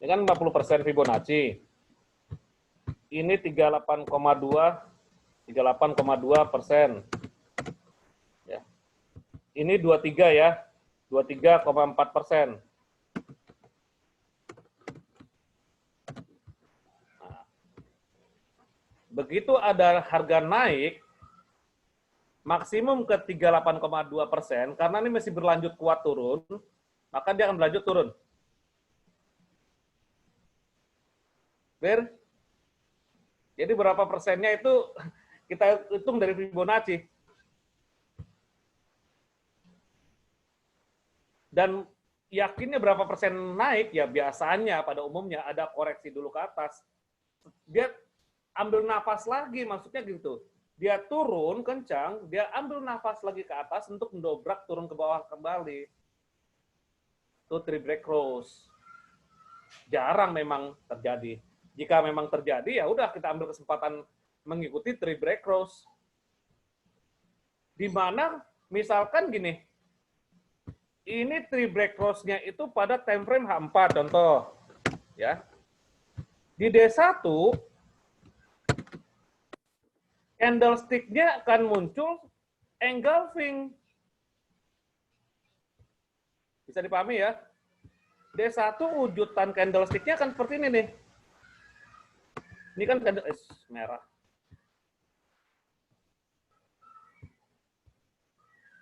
Ini kan 40% Fibonacci. Ini 38,2%. Ya. Ini 23 ya, 23,4%. Nah, begitu ada harga naik, maksimum ke 38,2%, karena ini masih berlanjut kuat turun, maka dia akan berlanjut turun. Clear? Jadi berapa persennya itu kita hitung dari Fibonacci. Dan yakinnya berapa persen naik, ya biasanya pada umumnya ada koreksi dulu ke atas. Dia ambil nafas lagi, maksudnya gitu. Dia turun kencang, dia ambil nafas lagi ke atas untuk mendobrak turun ke bawah kembali. Itu three break cross. Jarang memang terjadi. Jika memang terjadi, ya udah kita ambil kesempatan mengikuti three break cross. Di mana misalkan gini, ini three break cross-nya itu pada time frame H4 contoh, ya. Di D1 candlestick-nya akan muncul engulfing. Bisa dipahami ya? D1 wujudan candlestick-nya akan seperti ini nih. Ini kan merah.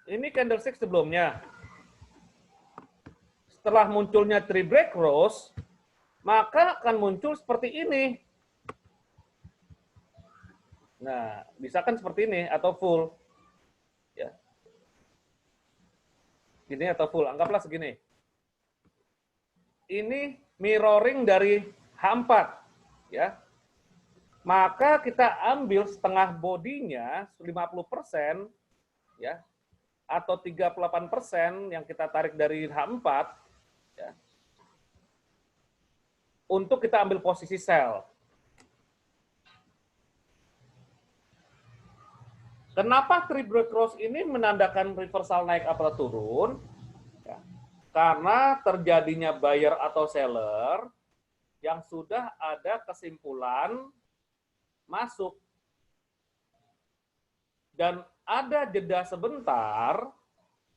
Ini candlestick sebelumnya. Setelah munculnya three break cross, maka akan muncul seperti ini. Nah, bisa kan seperti ini atau full. Ya. Gini atau full, anggaplah segini. Ini mirroring dari H4, ya. Maka kita ambil setengah bodinya 50%, ya, atau 38% yang kita tarik dari H4, ya, untuk kita ambil posisi sell. Kenapa three break cross ini menandakan reversal naik atau turun? Ya, karena terjadinya buyer atau seller yang sudah ada kesimpulan masuk dan ada jeda sebentar,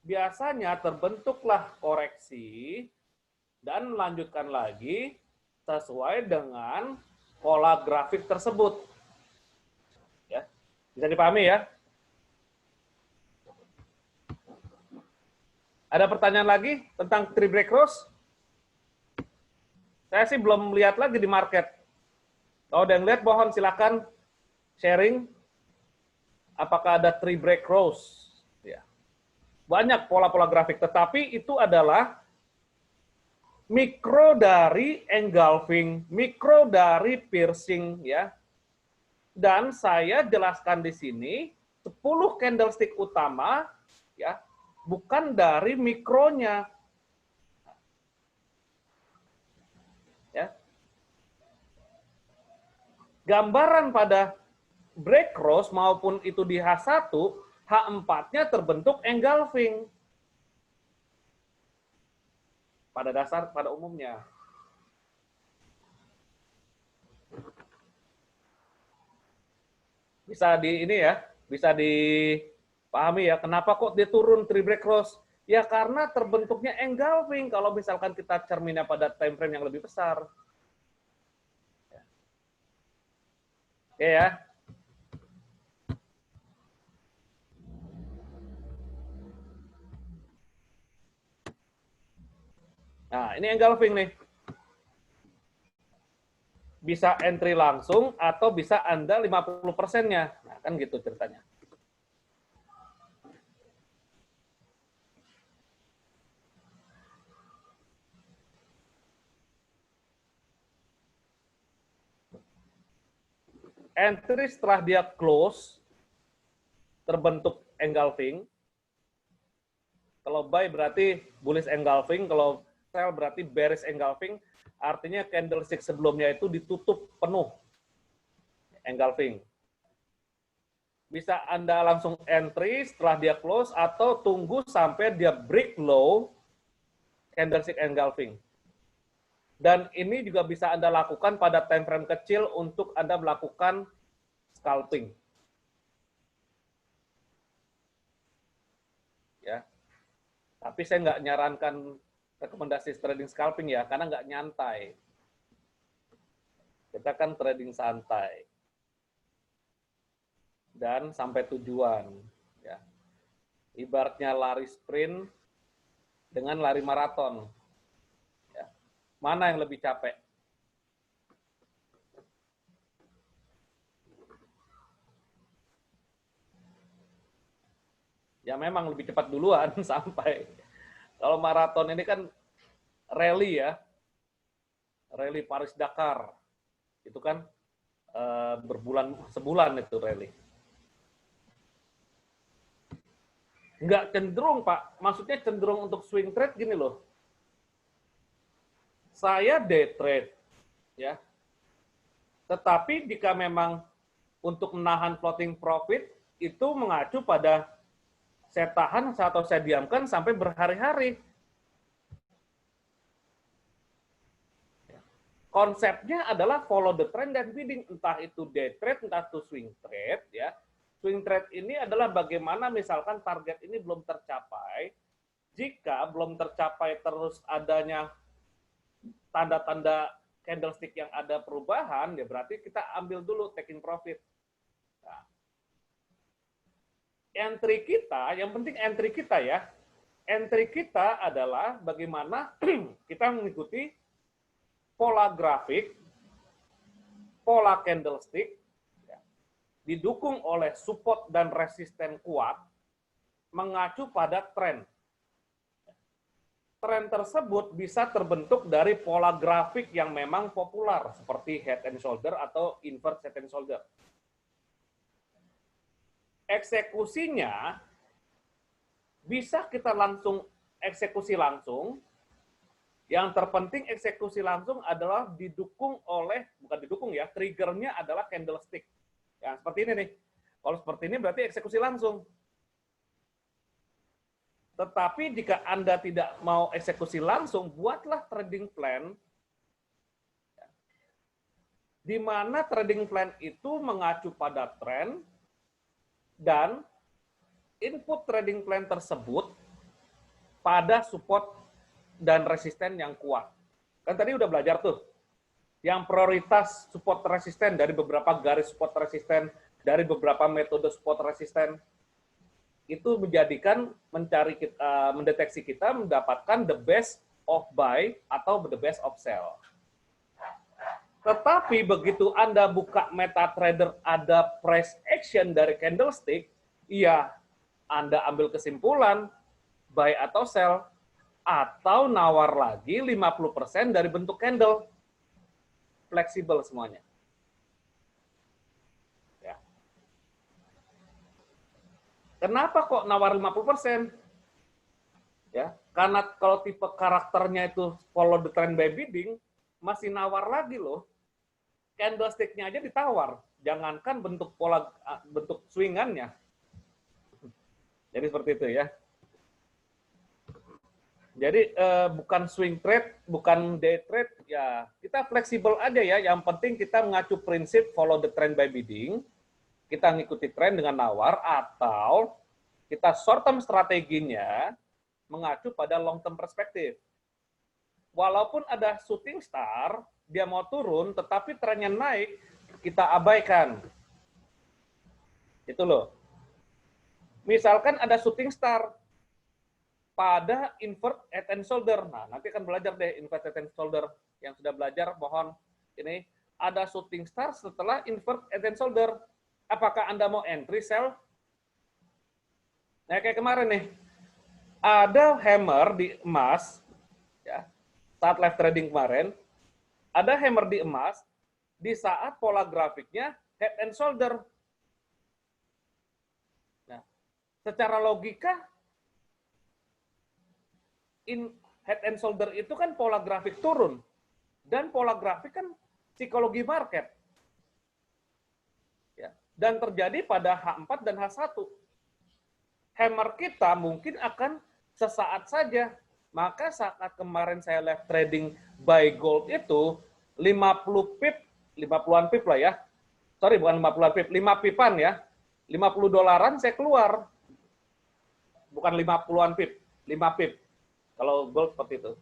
biasanya terbentuklah koreksi dan melanjutkan lagi sesuai dengan pola grafik tersebut. Ya, bisa dipahami ya? Ada pertanyaan lagi tentang three break cross? Saya sih belum lihat lagi di market. Kalau ada yang lihat, mohon silakan sharing. Apakah ada three break cross? Ya. Banyak pola-pola grafik, tetapi itu adalah mikro dari engulfing, mikro dari piercing, ya. Dan saya jelaskan di sini 10 candlestick utama, ya, bukan dari mikronya. Ya. Gambaran pada break cross maupun itu di H1, H4-nya terbentuk engulfing. Pada dasar, pada umumnya. Bisa di ini ya, bisa dipahami ya, kenapa kok dia turun three break cross? Ya karena terbentuknya engulfing kalau misalkan kita cerminnya pada time frame yang lebih besar. Oke ya. Nah, ini engulfing nih. bisa entry langsung atau bisa Anda 50%-nya. Nah, kan gitu ceritanya. Entry setelah dia close, terbentuk engulfing. Kalau buy berarti bullish engulfing, kalau sell berarti bearish engulfing, artinya candlestick sebelumnya itu ditutup penuh engulfing. Bisa Anda langsung entry setelah dia close atau tunggu sampai dia break low candlestick engulfing. Dan ini juga bisa Anda lakukan pada time frame kecil untuk Anda melakukan scalping. Ya. Tapi saya nggak nyarankan rekomendasi trading scalping ya, karena nggak nyantai. Kita kan trading santai. Dan sampai tujuan. Ya. Ibaratnya lari sprint dengan lari maraton. Ya. Mana yang lebih capek? Ya memang lebih cepat duluan sampai. Kalau maraton ini kan rally ya, rally Paris-Dakar. Itu kan sebulan itu rally. Nggak cenderung, Pak. Maksudnya cenderung untuk swing trade gini loh. Saya day trade, ya. Tetapi jika memang untuk menahan floating profit, itu mengacu pada saya tahan atau saya diamkan sampai berhari-hari. Konsepnya adalah follow the trend dan bidding, entah itu day trade, entah itu swing trade, ya. Swing trade ini adalah bagaimana misalkan target ini belum tercapai, jika belum tercapai terus adanya tanda-tanda candlestick yang ada perubahan, ya berarti kita ambil dulu taking profit. Nah, entry kita, yang penting entry kita ya, entry kita adalah bagaimana kita mengikuti pola grafik, pola candlestick, ya, didukung oleh support dan resisten kuat, mengacu pada tren. Tren tersebut bisa terbentuk dari pola grafik yang memang populer, seperti head and shoulder atau inverse head and shoulder. Eksekusinya bisa kita langsung eksekusi langsung. Yang terpenting eksekusi langsung adalah didukung oleh, bukan didukung ya, triggernya adalah candlestick. Ya, seperti ini nih. Kalau seperti ini berarti eksekusi langsung. Tetapi jika Anda tidak mau eksekusi langsung, buatlah trading plan di mana trading plan itu mengacu pada tren dan input trading plan tersebut pada support dan resisten yang kuat. Kan tadi udah belajar tuh, yang prioritas support resisten dari beberapa garis support resisten, dari beberapa metode support resisten, itu menjadikan mendeteksi kita mendapatkan the best of buy atau the best of sell. Tetapi begitu Anda buka MetaTrader ada price action dari candlestick, iya Anda ambil kesimpulan buy atau sell, atau nawar lagi 50% dari bentuk candle. Fleksibel semuanya. Ya. Kenapa kok nawar 50%? Ya, karena kalau tipe karakternya itu follow the trend by bidding, masih nawar lagi loh. Candlestick-nya aja ditawar, jangankan bentuk bentuk swingannya. Jadi seperti itu ya. Jadi bukan swing trade, bukan day trade, ya kita fleksibel aja ya. Yang penting kita mengacu prinsip follow the trend by bidding, kita ngikuti tren dengan nawar, atau kita short term strateginya mengacu pada long term perspektif. Walaupun ada shooting star, dia mau turun, tetapi trennya naik, kita abaikan. Itu loh. Misalkan ada shooting star pada invert head and shoulder. Nah, nanti akan belajar deh invert head and shoulder. Yang sudah belajar, mohon ini ada shooting star setelah invert head and shoulder. Apakah Anda mau entry sell? Nah, kayak kemarin nih, ada hammer di emas, ya, saat live trading kemarin, ada hammer di emas di saat pola grafiknya head and shoulder. Nah, secara logika, head and shoulder itu kan pola grafik turun, dan pola grafik kan psikologi market. Ya, dan terjadi pada H4 dan H1. Hammer kita mungkin akan sesaat saja. Maka saat kemarin saya live trading buy gold itu 50 pip, 50-an pip lah ya. Sorry, bukan 50-an pip, 5 pipan ya. 50 dolaran saya keluar. Bukan 50-an pip, 5 pip. Kalau gold seperti itu.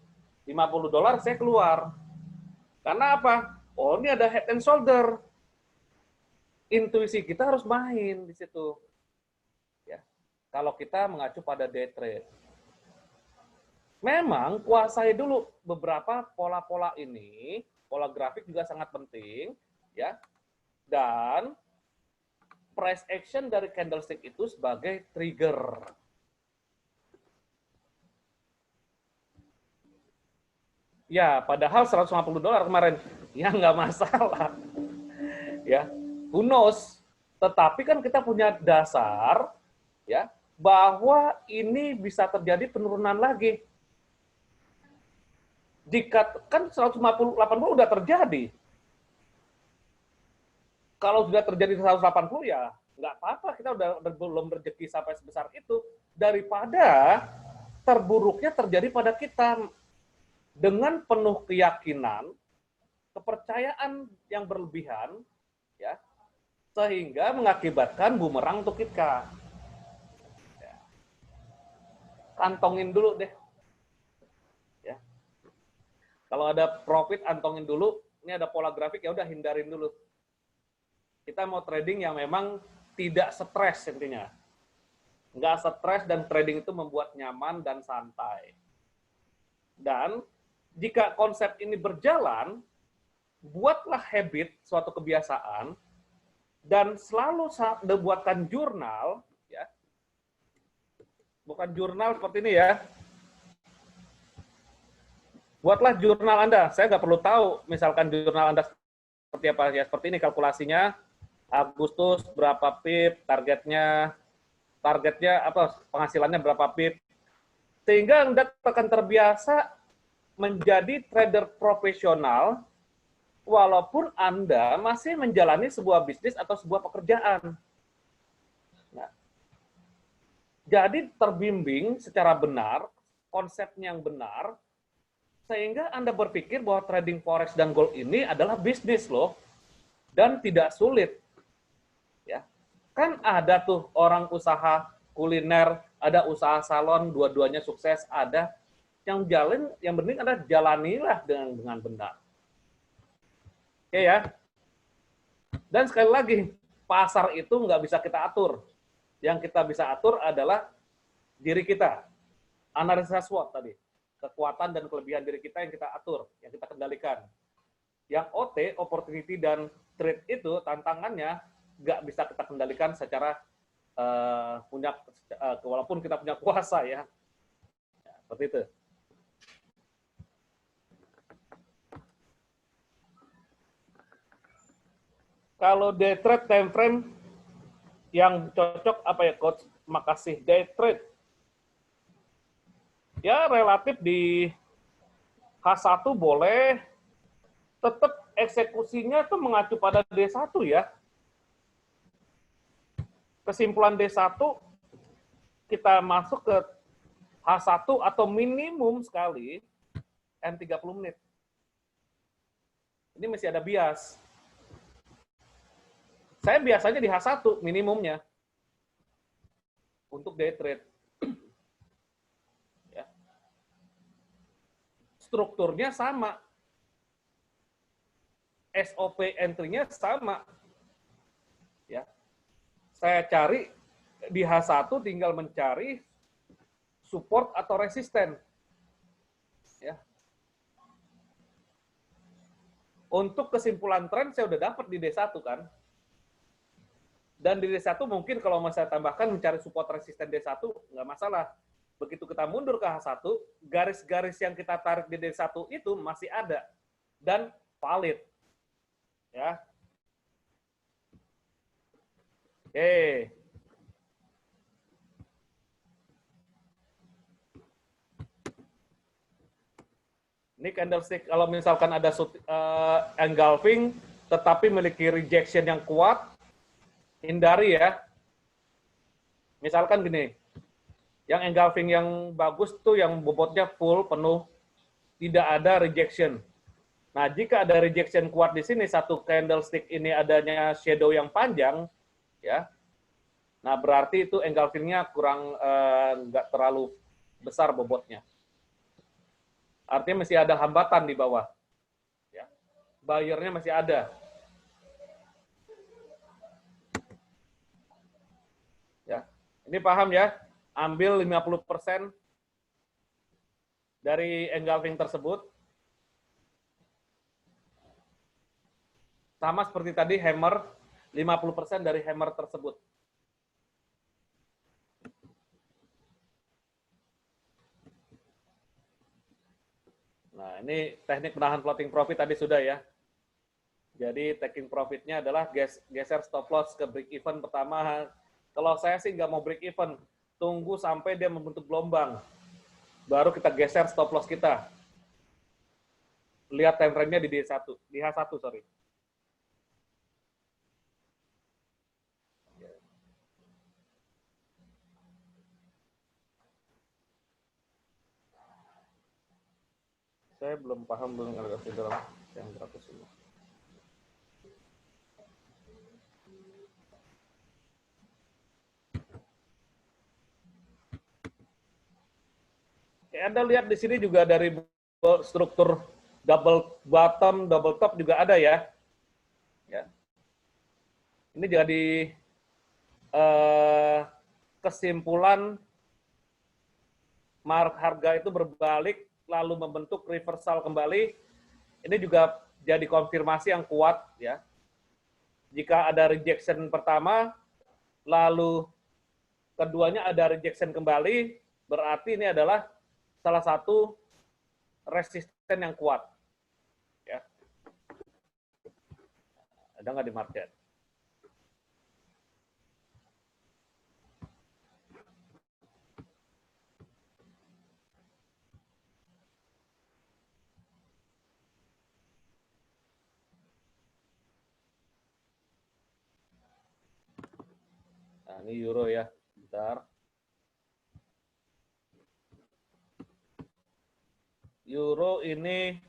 50 dolar saya keluar. Karena apa? Oh, ini ada head and shoulder. Intuisi kita harus main di situ. Ya. Kalau kita mengacu pada day trade. Memang kuasai dulu beberapa pola-pola ini, pola grafik juga sangat penting, ya. Dan price action dari candlestick itu sebagai trigger. Ya, padahal 150 dolar kemarin, ya nggak masalah. Ya, who knows? Tetapi kan kita punya dasar, ya, bahwa ini bisa terjadi penurunan lagi. Jika kan 150, 80 udah terjadi. Kalau sudah terjadi 180 ya nggak apa-apa, kita udah belum rezeki sampai sebesar itu, daripada terburuknya terjadi pada kita. Dengan penuh keyakinan, kepercayaan yang berlebihan, ya, sehingga mengakibatkan bumerang untuk kita. Ya. Kantongin dulu deh. Ya. Kalau ada profit, antongin dulu. Ini ada pola grafik, ya udah hindarin dulu. Kita mau trading yang memang tidak stres intinya. Nggak stres, dan trading itu membuat nyaman dan santai. Dan jika konsep ini berjalan, buatlah habit, suatu kebiasaan, dan selalu buatkan jurnal, ya. Bukan jurnal seperti ini ya. Buatlah jurnal Anda. Saya nggak perlu tahu, misalkan jurnal Anda seperti apa ya. Seperti ini kalkulasinya, Agustus berapa pip, targetnya apa, penghasilannya berapa pip, sehingga Anda akan terbiasa menjadi trader profesional walaupun Anda masih menjalani sebuah bisnis atau sebuah pekerjaan. Nah, jadi terbimbing secara benar, konsepnya yang benar, sehingga Anda berpikir bahwa trading forex dan gold ini adalah bisnis loh, dan tidak sulit. Ya, kan ada tuh orang usaha kuliner, ada usaha salon, dua-duanya sukses, ada. Yang penting adalah jalanilah dengan benar. Oke ya. Dan sekali lagi, pasar itu nggak bisa kita atur. Yang kita bisa atur adalah diri kita. Analisa SWOT tadi. Kekuatan dan kelebihan diri kita yang kita atur, yang kita kendalikan. Yang OT, opportunity dan trade itu tantangannya nggak bisa kita kendalikan secara walaupun kita punya kuasa ya. Seperti itu. Kalau day trade time frame yang cocok apa ya coach? Makasih. Day trade. Ya relatif di H1 boleh, tetap eksekusinya tuh mengacu pada D1 ya. Kesimpulan D1 kita masuk ke H1 atau minimum sekali M30 menit. Ini masih ada bias. Saya biasanya di H1 minimumnya untuk day trade. Ya. Strukturnya sama. SOP entry-nya sama. Ya. Saya cari di H1 tinggal mencari support atau resisten. Ya. Untuk kesimpulan tren saya udah dapat di D1 kan. Dan di D1 mungkin kalau mau saya tambahkan mencari support resisten D1 nggak masalah. Begitu kita mundur ke H1, garis-garis yang kita tarik di D1 itu masih ada dan valid. Ya. Oke. Ini candlestick kalau misalkan ada engulfing tetapi memiliki rejection yang kuat, hindari ya. Misalkan gini, yang engulfing yang bagus tuh yang bobotnya full penuh, tidak ada rejection. Nah, jika ada rejection kuat di sini, satu candlestick ini adanya shadow yang panjang, ya. Nah, berarti itu engulfingnya kurang nggak terlalu besar bobotnya. Artinya masih ada hambatan di bawah. Ya. Buyer-nya masih ada. Ya. Ini paham ya? Ambil 50% dari engulfing tersebut. Sama seperti tadi hammer, 50% dari hammer tersebut. Nah, ini teknik menahan floating profit tadi sudah ya. Jadi taking profitnya adalah geser stop loss ke break even pertama. Kalau saya sih nggak mau break even, tunggu sampai dia membentuk gelombang. Baru kita geser stop loss kita. Lihat time frame-nya di D1, di H1 sorry. Saya belum paham dengan harga federal yang 100 ini. Anda lihat di sini juga dari struktur double bottom, double top juga ada ya. Ya. Ini jadi kesimpulan harga itu berbalik lalu membentuk reversal kembali. Ini juga jadi konfirmasi yang kuat ya. Jika ada rejection pertama, lalu keduanya ada rejection kembali, berarti ini adalah salah satu resisten yang kuat. Ya. Ada nggak di market? Nah, ini euro ya, bentar. Euro ini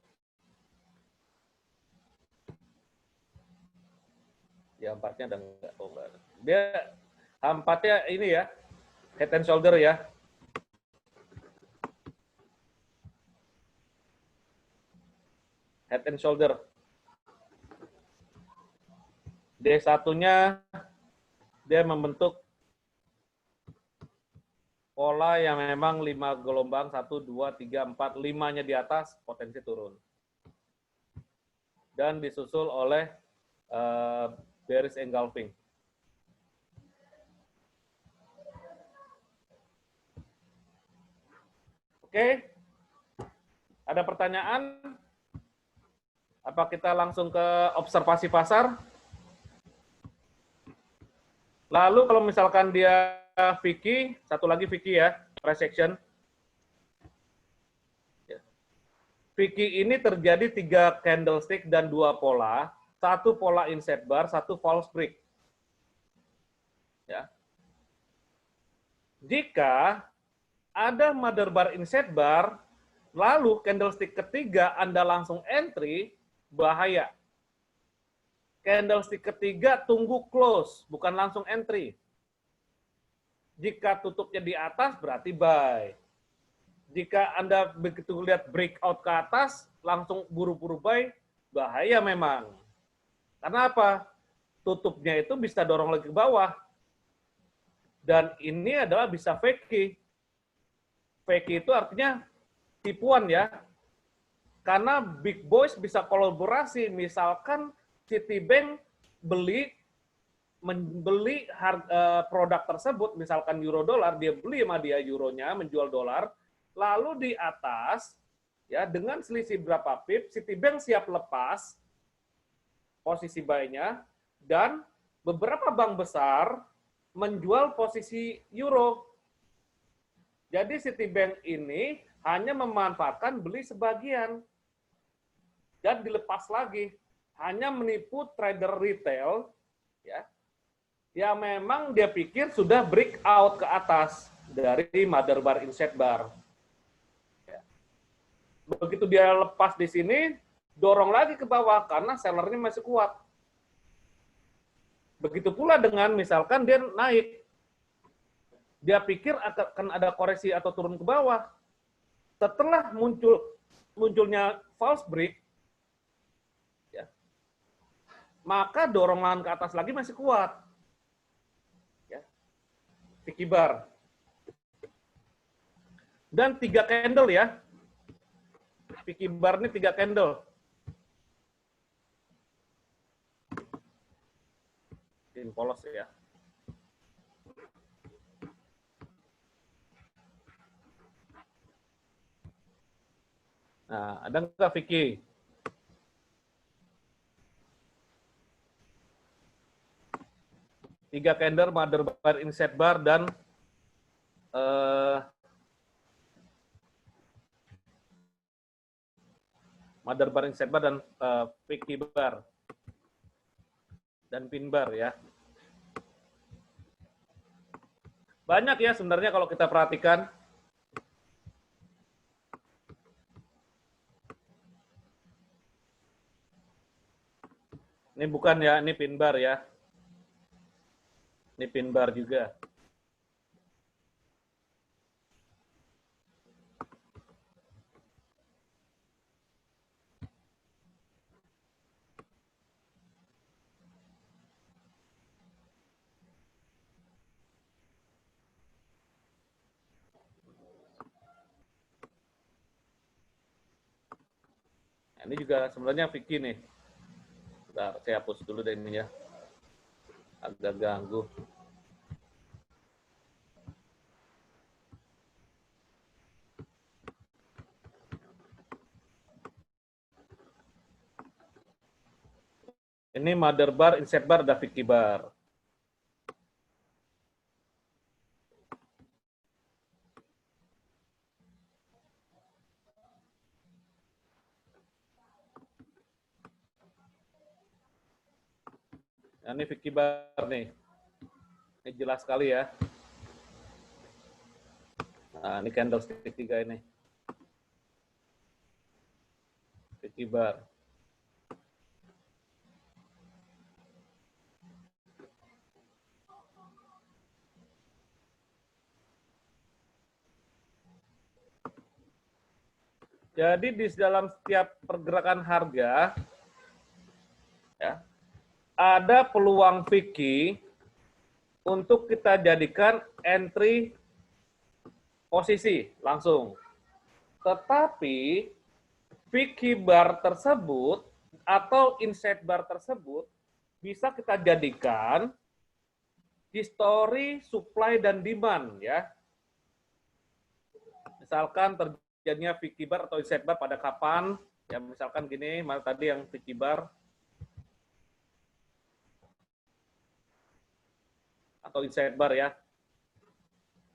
ya empatnya ada enggak? Oh, enggak. Dia empatnya ini ya, head and shoulder ya. Head and shoulder. D1-nya dia membentuk pola yang memang 5 gelombang, 1, 2, 3, 4, 5-nya di atas, potensi turun. Dan disusul oleh bearish engulfing. Oke, ada pertanyaan? Apa kita langsung ke observasi pasar? Lalu kalau misalkan dia Vicky, satu lagi Vicky ya, price action. Vicky ini terjadi 3 candlestick dan 2 pola, 1 pola inset bar, 1 false break. Ya. Jika ada mother bar inset bar, lalu candlestick ketiga Anda langsung entry, bahaya. Candlestick ketiga tunggu close, bukan langsung entry. Jika tutupnya di atas, berarti buy. Jika Anda begitu lihat breakout ke atas, langsung buru-buru buy, bahaya memang. Karena apa? Tutupnya itu bisa dorong lagi ke bawah. Dan ini adalah bisa fake. Fake itu artinya tipuan ya. Karena big boys bisa kolaborasi, misalkan Citibank membeli produk tersebut, misalkan euro dolar, dia beli sama dia euronya, menjual dolar, lalu di atas, ya dengan selisih berapa pip, Citibank siap lepas posisi buy-nya, dan beberapa bank besar menjual posisi euro. Jadi Citibank ini hanya memanfaatkan beli sebagian dan dilepas lagi, hanya menipu trader retail, ya, yang memang dia pikir sudah breakout ke atas dari mother bar, inset bar. Ya. Begitu dia lepas di sini, dorong lagi ke bawah karena sellernya masih kuat. Begitu pula dengan misalkan dia naik, dia pikir akan ada koreksi atau turun ke bawah. Setelah munculnya false break, maka dorongan ke atas lagi masih kuat. Ya. Vicky bar. Dan 3 candle ya. Vicky bar ini 3 candle. Ini polos ya. Nah, ada nggak Vicky? Tiga candle, mother bar, inset bar, dan mother bar, inset bar, dan Vicky bar dan pin bar ya. Banyak ya sebenarnya kalau kita perhatikan. Ini bukan ya, ini pin bar ya. Ini pin bar juga. Nah, ini juga sebenarnya Vicky nih. Bentar, saya hapus dulu deh ini ya. Agak ganggu. Ini mother bar, inset bar, ada Vicky bar. Nah, ini Vicky bar nih. Ini jelas sekali ya. Nah, ini candlestick 3 ini. Vicky bar. Jadi di dalam setiap pergerakan harga, ya, ada peluang Vicky untuk kita jadikan entry posisi langsung. Tetapi Vicky bar tersebut atau inset bar tersebut bisa kita jadikan history supply dan demand ya. Misalkan terjadinya Vicky bar atau inset bar pada kapan? Ya misalkan gini, mana tadi yang Vicky bar atau inset bar ya.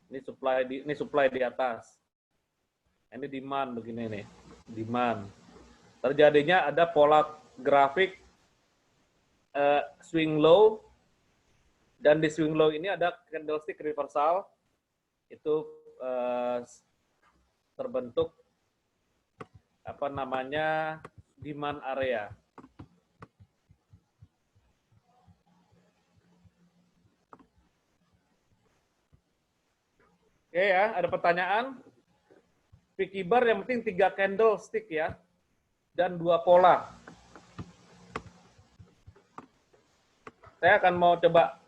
Ini supply di atas. Ini demand begini nih, demand. Terjadinya ada pola grafik swing low, dan di swing low ini ada candlestick reversal, itu terbentuk apa namanya demand area. Oke ya, ada pertanyaan? Vicky bar yang penting 3 candlestick ya, dan 2 pola. Saya akan mau coba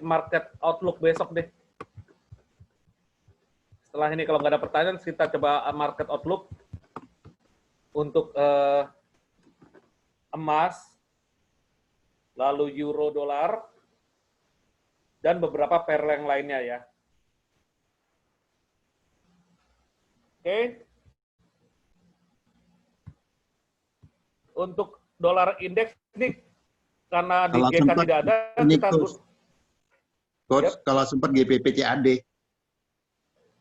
market outlook besok deh. Setelah ini kalau nggak ada pertanyaan, kita coba market outlook. Untuk emas, lalu euro dolar, dan beberapa pair yang lainnya ya. Oke. Untuk dolar indeks ini karena di Kalau GK sempat tidak ada, ini kita Coach, Yep. kalau sempat GBP CAD.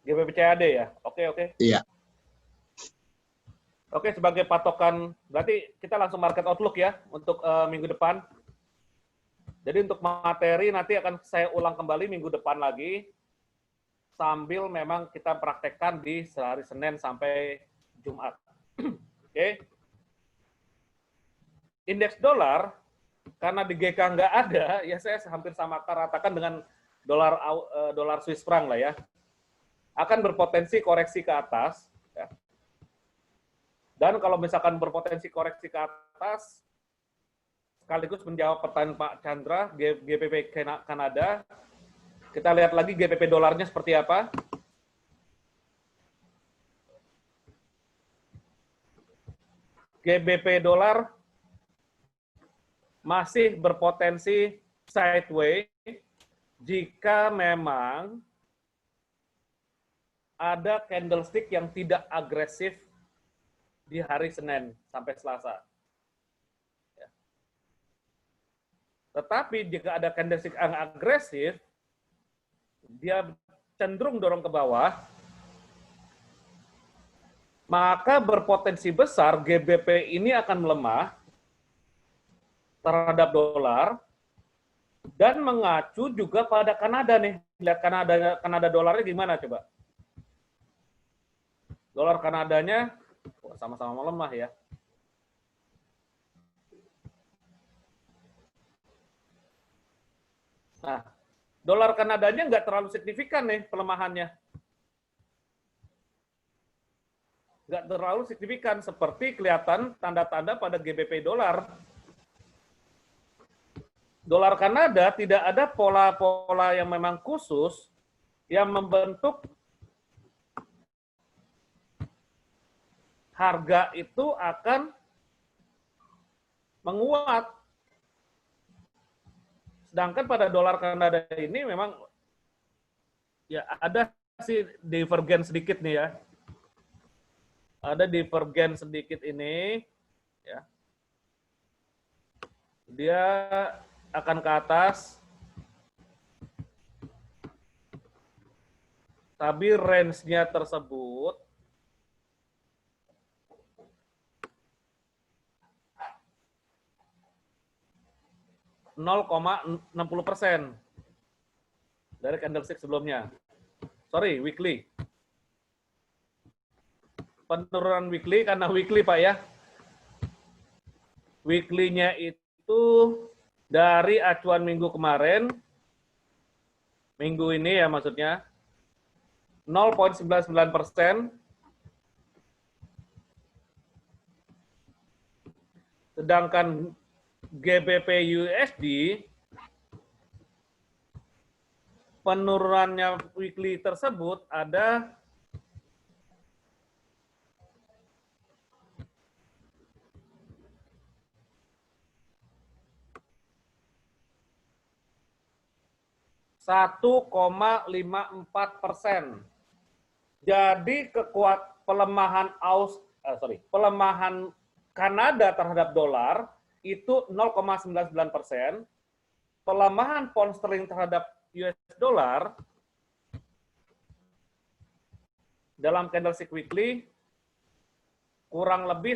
GBP CAD ya. Oke, oke. Iya. Oke, sebagai patokan, berarti kita langsung market outlook ya untuk minggu depan. Jadi untuk materi nanti akan saya ulang kembali minggu depan lagi, sambil memang kita praktekkan di hari Senin sampai Jumat. Oke. Indeks dolar, karena di GK nggak ada, ya saya hampir sama ratakan dengan dolar Swiss franc lah ya. Akan berpotensi koreksi ke atas. Ya. Dan kalau misalkan berpotensi koreksi ke atas, sekaligus menjawab pertanyaan Pak Chandra, GBP Kanada, kita lihat lagi GBP dolarnya seperti apa. GBP dolar masih berpotensi sideways jika memang ada candlestick yang tidak agresif di hari Senin sampai Selasa. Ya. Tetapi jika ada candlestick yang agresif, dia cenderung dorong ke bawah, maka berpotensi besar GBP ini akan melemah terhadap dolar dan mengacu juga pada Kanada nih. Lihat Kanada dolarnya gimana coba? Dolar Kanadanya sama-sama melemah ya. Nah, dolar Kanadanya nggak terlalu signifikan nih pelemahannya. Nggak terlalu signifikan seperti kelihatan tanda-tanda pada GBP dolar. Dolar Kanada tidak ada pola-pola yang memang khusus yang membentuk harga itu akan menguat. Sedangkan pada dolar Kanada ini memang ya ada sih divergen sedikit nih ya. Ada divergen sedikit ini ya. Dia akan ke atas. Tapi range-nya tersebut %0,60 dari candlestick sebelumnya. Sorry, weekly. Penurunan weekly karena weekly Pak ya. Weekly-nya itu dari acuan minggu kemarin, minggu ini ya maksudnya, 0,99%. Sedangkan GBP USD penurunannya weekly tersebut ada 1,54%. Jadi pelemahan Kanada terhadap dolar itu 0,99%, pelemahan pound sterling terhadap US dollar dalam candlestick weekly kurang lebih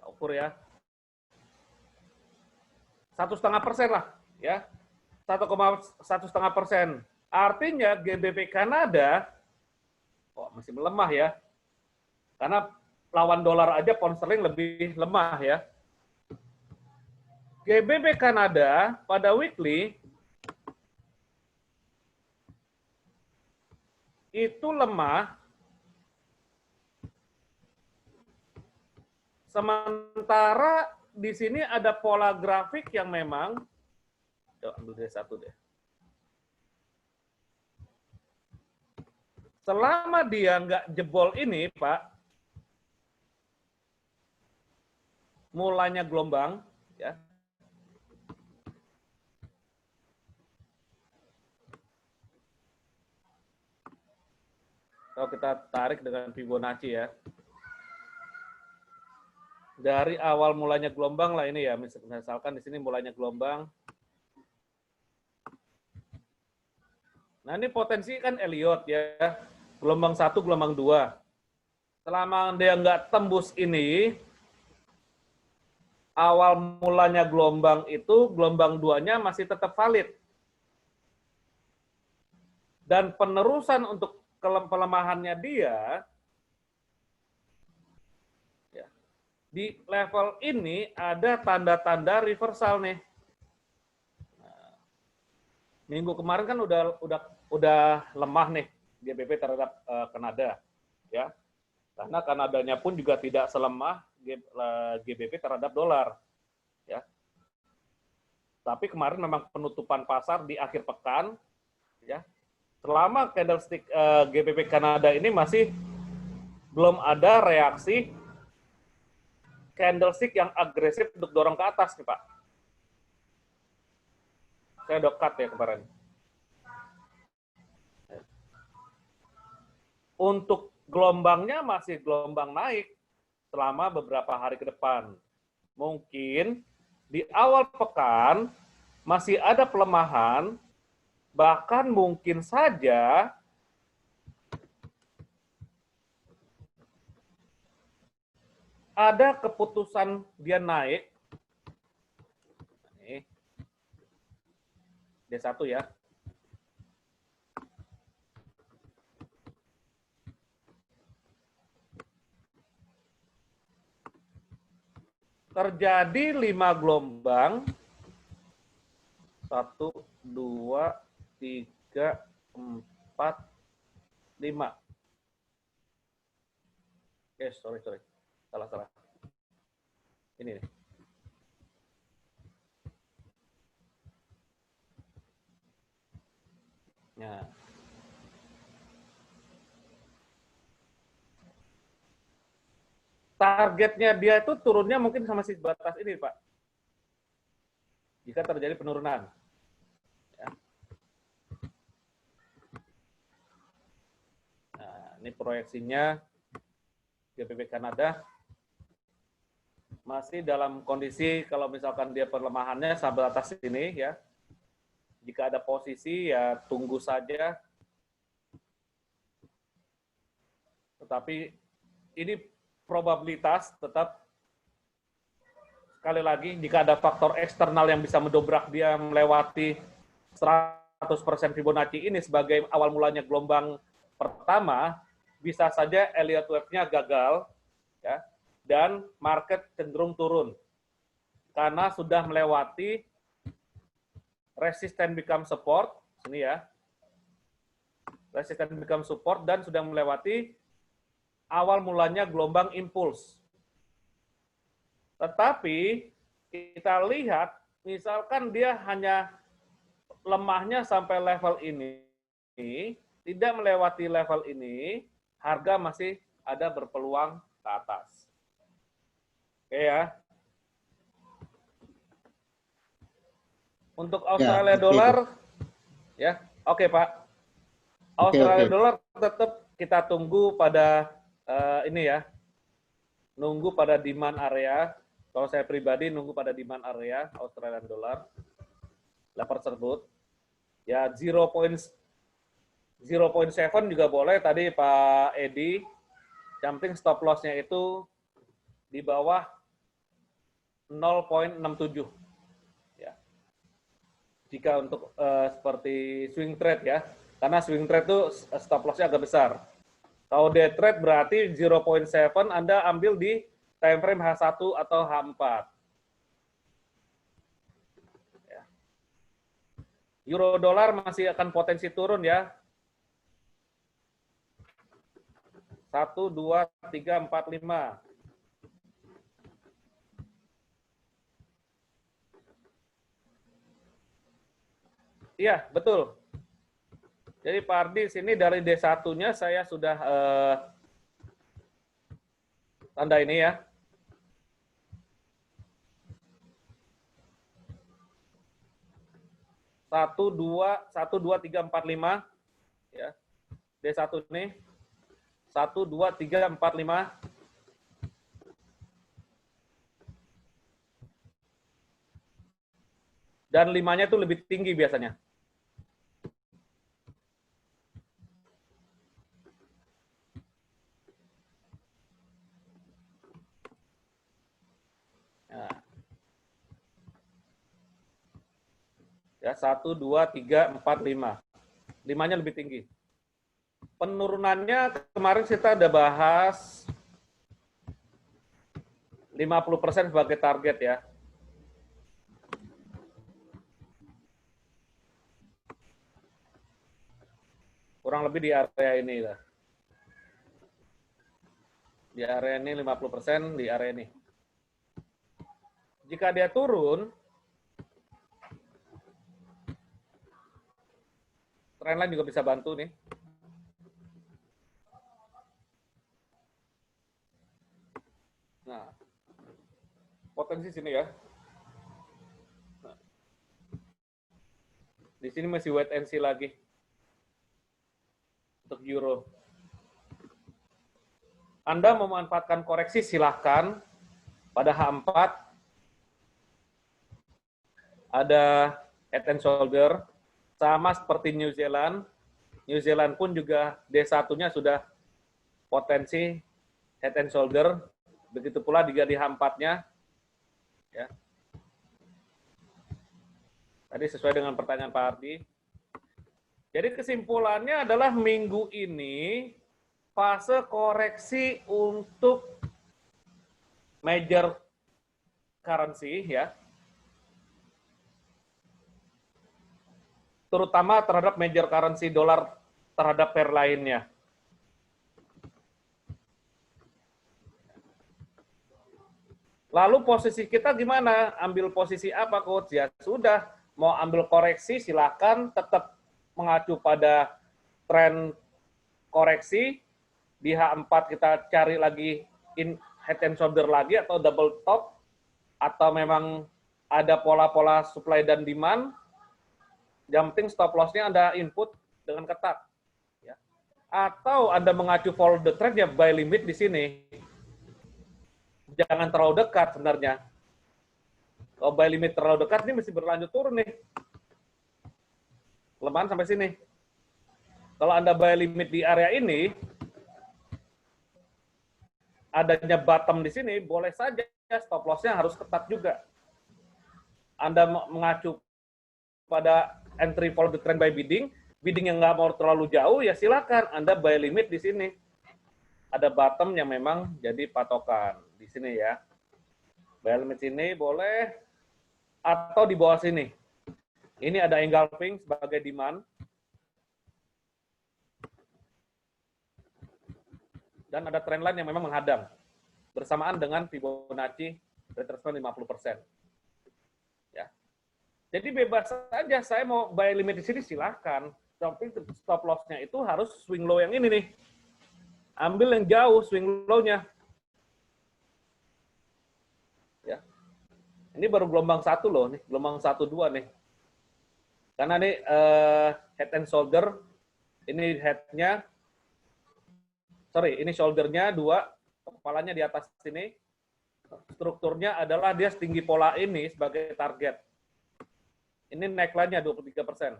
ukur ya, 1,5% lah ya, 1,5%. Artinya GBP Kanada masih melemah ya, karena lawan dolar aja pound sterling lebih lemah ya. GBP Kanada pada weekly itu lemah, sementara di sini ada pola grafik yang memang, coba ambil dari satu deh. selama dia nggak jebol ini, Pak, mulanya gelombang, ya. Kalau kita tarik dengan Fibonacci ya. Dari awal mulanya gelombang lah ini ya, misalkan di sini mulanya gelombang. Nah ini potensi kan Elliott ya, gelombang 1, gelombang 2. Selama dia nggak tembus ini, awal mulanya gelombang itu, gelombang 2-nya masih tetap valid. Dan penerusan untuk pelemahannya dia, ya, di level ini ada tanda-tanda reversal nih. Minggu kemarin kan udah lemah nih GBP terhadap Kanada, ya. Karena Kanadanya pun juga tidak selemah GBP terhadap dolar, ya. Tapi kemarin memang penutupan pasar di akhir pekan, ya. Selama candlestick GBP Kanada ini masih belum ada reaksi candlestick yang agresif untuk dorong ke atas nih, Pak. Saya udah cut ya kemarin. Untuk gelombangnya masih gelombang naik selama beberapa hari ke depan. Mungkin di awal pekan masih ada pelemahan, bahkan mungkin saja ada keputusan dia naik. Nih, D1 ya. Terjadi 5 gelombang. 1, 2, 3, 4, 5. Sorry. Salah. Ini nih. Nah. Targetnya dia itu turunnya mungkin sama si batas ini, Pak. Jika terjadi penurunan. Ya. Nah, ini proyeksinya GBP Kanada masih dalam kondisi kalau misalkan dia pelemahannya sampai atas ini ya. Jika ada posisi ya tunggu saja. Tetapi ini probabilitas tetap sekali lagi jika ada faktor eksternal yang bisa mendobrak dia melewati 100% Fibonacci ini sebagai awal mulanya gelombang pertama, bisa saja Elliott Wave-nya gagal ya, dan market cenderung turun karena sudah melewati resisten become support, sini ya, resisten become support dan sudah melewati awal mulanya gelombang impuls. Tetapi kita lihat, misalkan dia hanya lemahnya sampai level ini, tidak melewati level ini, harga masih ada berpeluang ke atas. Oke ya. Untuk Australia dollar, ya, oke Pak. Australia dollar tetap kita tunggu pada ini ya, nunggu pada demand area. Kalau saya pribadi nunggu pada demand area Australian dollar level tersebut. Ya 0.7 juga boleh. Tadi Pak Edi, jumping stop loss-nya itu di bawah 0.67. Ya. Jika untuk seperti swing trade ya, karena swing trade itu stop loss-nya agak besar. Kalau day trade berarti 0.7 Anda ambil di time frame H1 atau H4. Ya. Euro dolar masih akan potensi turun ya. 1, 2, 3, 4, 5. Iya, betul. Jadi Pak Ardi, sini dari D1-nya saya sudah tanda ini ya. Satu, dua, tiga, empat, lima. Ya. D1 nih. 1, 2, 3, 4, 5. Dan 5-nya itu lebih tinggi biasanya. Nah. Ya, 1, 2, 3, 4, 5. 5-nya lebih tinggi. Penurunannya kemarin kita udah bahas 50% sebagai target ya. Kurang lebih di area ini lah. Di area ini 50%, di area ini. Jika dia turun, trendline juga bisa bantu nih. Nah, potensi sini ya. Nah, di sini masih wait and see lagi untuk euro. Anda memanfaatkan koreksi silahkan. Pada H4 ada head and shoulder, sama seperti New Zealand. New Zealand pun juga D1-nya sudah potensi head and shoulder. Begitu pula juga di H4-nya. Ya. Tadi sesuai dengan pertanyaan Pak Ardi. Jadi kesimpulannya adalah minggu ini fase koreksi untuk major currency ya. Terutama terhadap major currency dolar terhadap pair lainnya. Lalu posisi kita gimana? Ambil posisi apa, Coach? Ya sudah, mau ambil koreksi silakan tetap mengacu pada tren koreksi. Di H4 kita cari lagi in head and shoulder lagi atau double top, atau memang ada pola-pola supply dan demand. Yang penting stop loss-nya Anda input dengan ketat. Ya. Atau Anda mengacu follow the trend, ya buy limit di sini. Jangan terlalu dekat sebenarnya. Kalau buy limit terlalu dekat, ini mesti berlanjut turun nih. Kelemahan sampai sini. Kalau Anda buy limit di area ini, adanya bottom di sini, boleh saja stop loss-nya harus ketat juga. Anda mengacu pada entry follow the trend by bidding, bidding yang nggak mau terlalu jauh, ya silakan Anda buy limit di sini. Ada bottom yang memang jadi patokan di sini ya. Buy limit sini boleh, atau di bawah sini. Ini ada engulfing sebagai demand. Dan ada trendline yang memang menghadang. Bersamaan dengan Fibonacci retracement 50%. Ya. Jadi bebas saja, saya mau buy limit di sini silahkan. Tapi stop loss-nya itu harus swing low yang ini nih. Ambil yang jauh swing low-nya. Ya. Ini baru gelombang 1 loh, nih, gelombang 1 2 nih. Karena nih head and shoulder, ini head-nya, sorry, ini shoulder-nya 2, kepalanya di atas sini. Strukturnya adalah dia setinggi pola ini sebagai target. Ini neckline-nya 23%.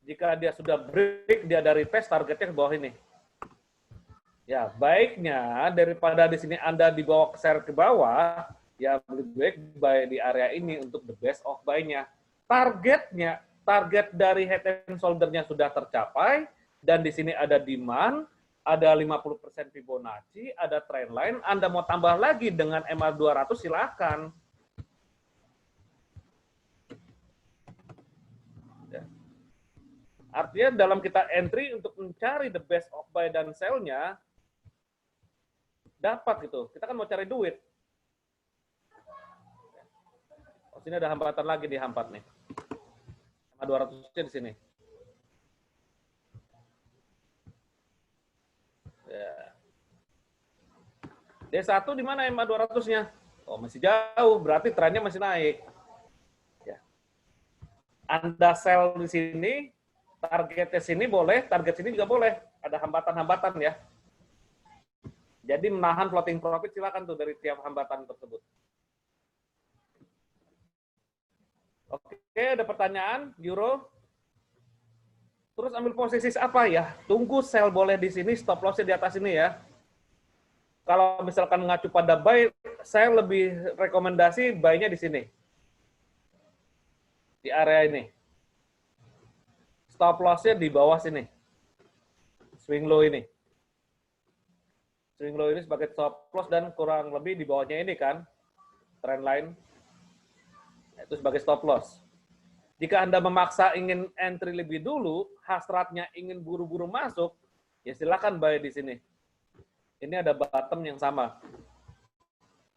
Jika dia sudah break, dia dari retest, targetnya ke bawah ini. Ya, baiknya daripada di sini Anda dibawa share ke bawah, ya lebih baik buy di area ini untuk the best of buy-nya. Target dari head and shoulder-nya sudah tercapai, dan di sini ada demand, ada 50% Fibonacci, ada trendline, Anda mau tambah lagi dengan MA200 silakan. Ya. Artinya dalam kita entry untuk mencari the best of buy dan sell-nya, dapat gitu. Kita kan mau cari duit. Oh, sini ada hambatan lagi di H4 nih. 200-nya di sini. D1 di mana MA 200-nya? Oh, masih jauh, berarti trennya masih naik. Ya. Anda sell di sini, targetnya sini boleh, target sini juga boleh. Ada hambatan-hambatan ya. Jadi menahan floating profit silakan tuh dari tiap hambatan tersebut. Oke, ada pertanyaan, Euro? Terus ambil posisi apa ya? Tunggu sell boleh di sini, stop loss-nya di atas ini ya. Kalau misalkan mengacu pada buy, saya lebih rekomendasi buy-nya di sini. Di area ini. Stop loss-nya di bawah sini. Swing low ini. Swing low ini sebagai stop loss dan kurang lebih di bawahnya ini kan. Trend line. Itu sebagai stop loss. Jika Anda memaksa ingin entry lebih dulu, hasratnya ingin buru-buru masuk, ya silakan buy di sini. Ini ada bottom yang sama.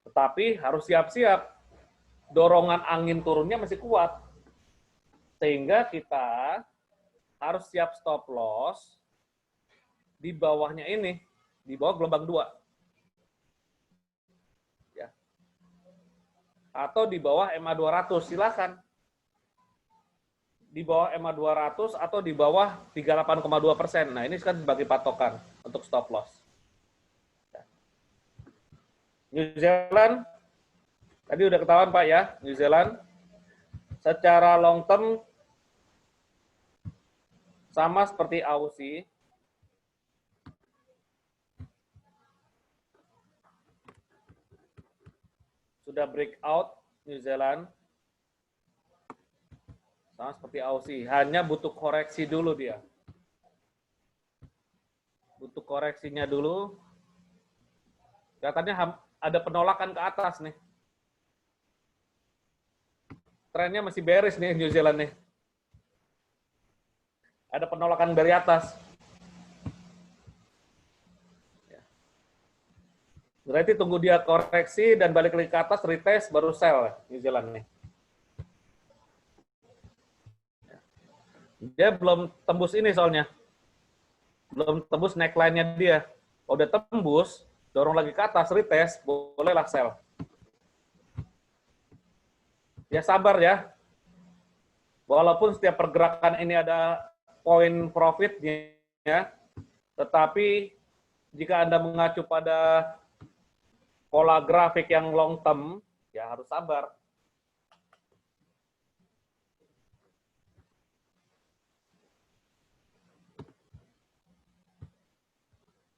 Tetapi harus siap-siap. Dorongan angin turunnya masih kuat. Sehingga kita harus siap stop loss di bawahnya ini, di bawah gelombang 2. Ya. Atau di bawah MA 200, silakan. Di bawah MA 200 atau di bawah 38,2%. Nah, ini kan sebagai patokan untuk stop loss. Ya. New Zealand, tadi udah ketahuan Pak ya, New Zealand. Secara long term, sama seperti Aussie, sudah breakout New Zealand, sama seperti Aussie, hanya butuh koreksi dulu dia. Butuh koreksinya dulu. Katanya ada penolakan ke atas nih. Trennya masih bearish nih New Zealand nih. Ada penolakan dari atas. Berarti tunggu dia koreksi dan balik lagi ke atas, retest, baru sell New Zealand nih. Dia belum tembus ini soalnya. Belum tembus neckline-nya dia. Kalau udah tembus, dorong lagi ke atas, retest, bolehlah sell. Ya sabar ya. Walaupun setiap pergerakan ini ada poin profitnya, ya, tetapi jika Anda mengacu pada pola grafik yang long term, ya harus sabar.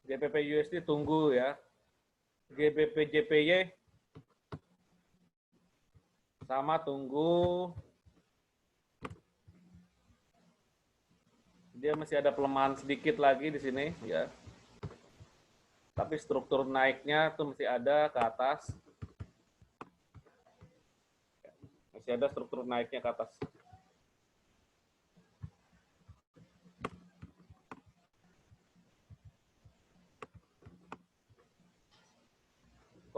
GBP USD tunggu ya. GBP JPY sama tunggu. Dia masih ada pelemahan sedikit lagi di sini ya. Tapi struktur naiknya tuh masih ada ke atas. Masih ada struktur naiknya ke atas.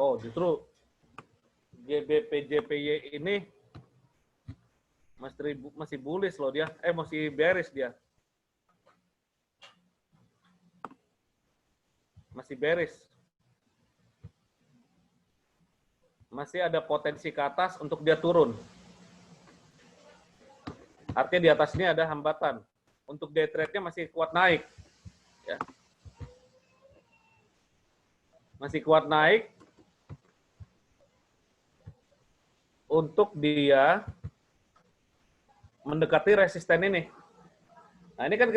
Oh, justru GBP JPY ini masih bullish loh dia. Masih bearish dia. Masih bearish. Masih ada potensi ke atas untuk dia turun. Artinya di atas ini ada hambatan. Untuk day trade-nya masih kuat naik. Ya. Masih kuat naik. Untuk dia mendekati resisten ini. Nah, ini kan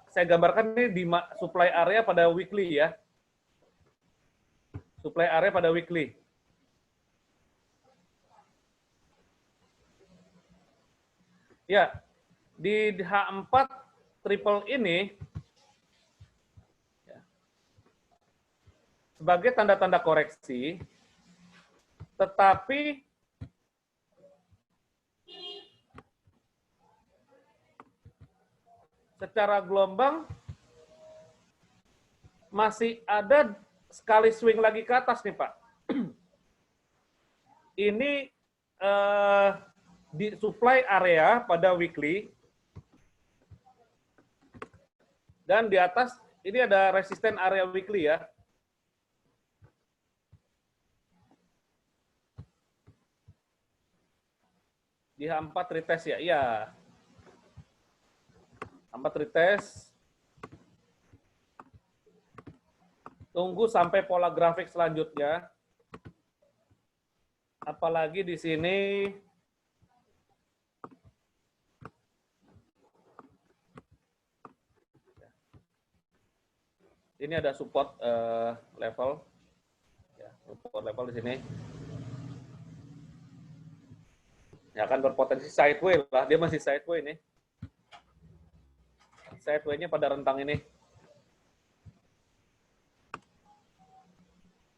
saya gambarkan ini di supply area pada weekly ya. Supply area pada weekly. Ya, di H4 triple ini ya, sebagai tanda-tanda koreksi, tetapi secara gelombang masih ada sekali swing lagi ke atas nih Pak. Ini di supply area pada weekly dan di atas ini ada resisten area weekly ya. Di H4 retest ya, iya. H4 retest. Tunggu sampai pola grafik selanjutnya. Apalagi di sini ini ada support level. Ya, support level di sini. Ya akan berpotensi sideway lah, dia masih sideway nih. Sideway-nya pada rentang ini.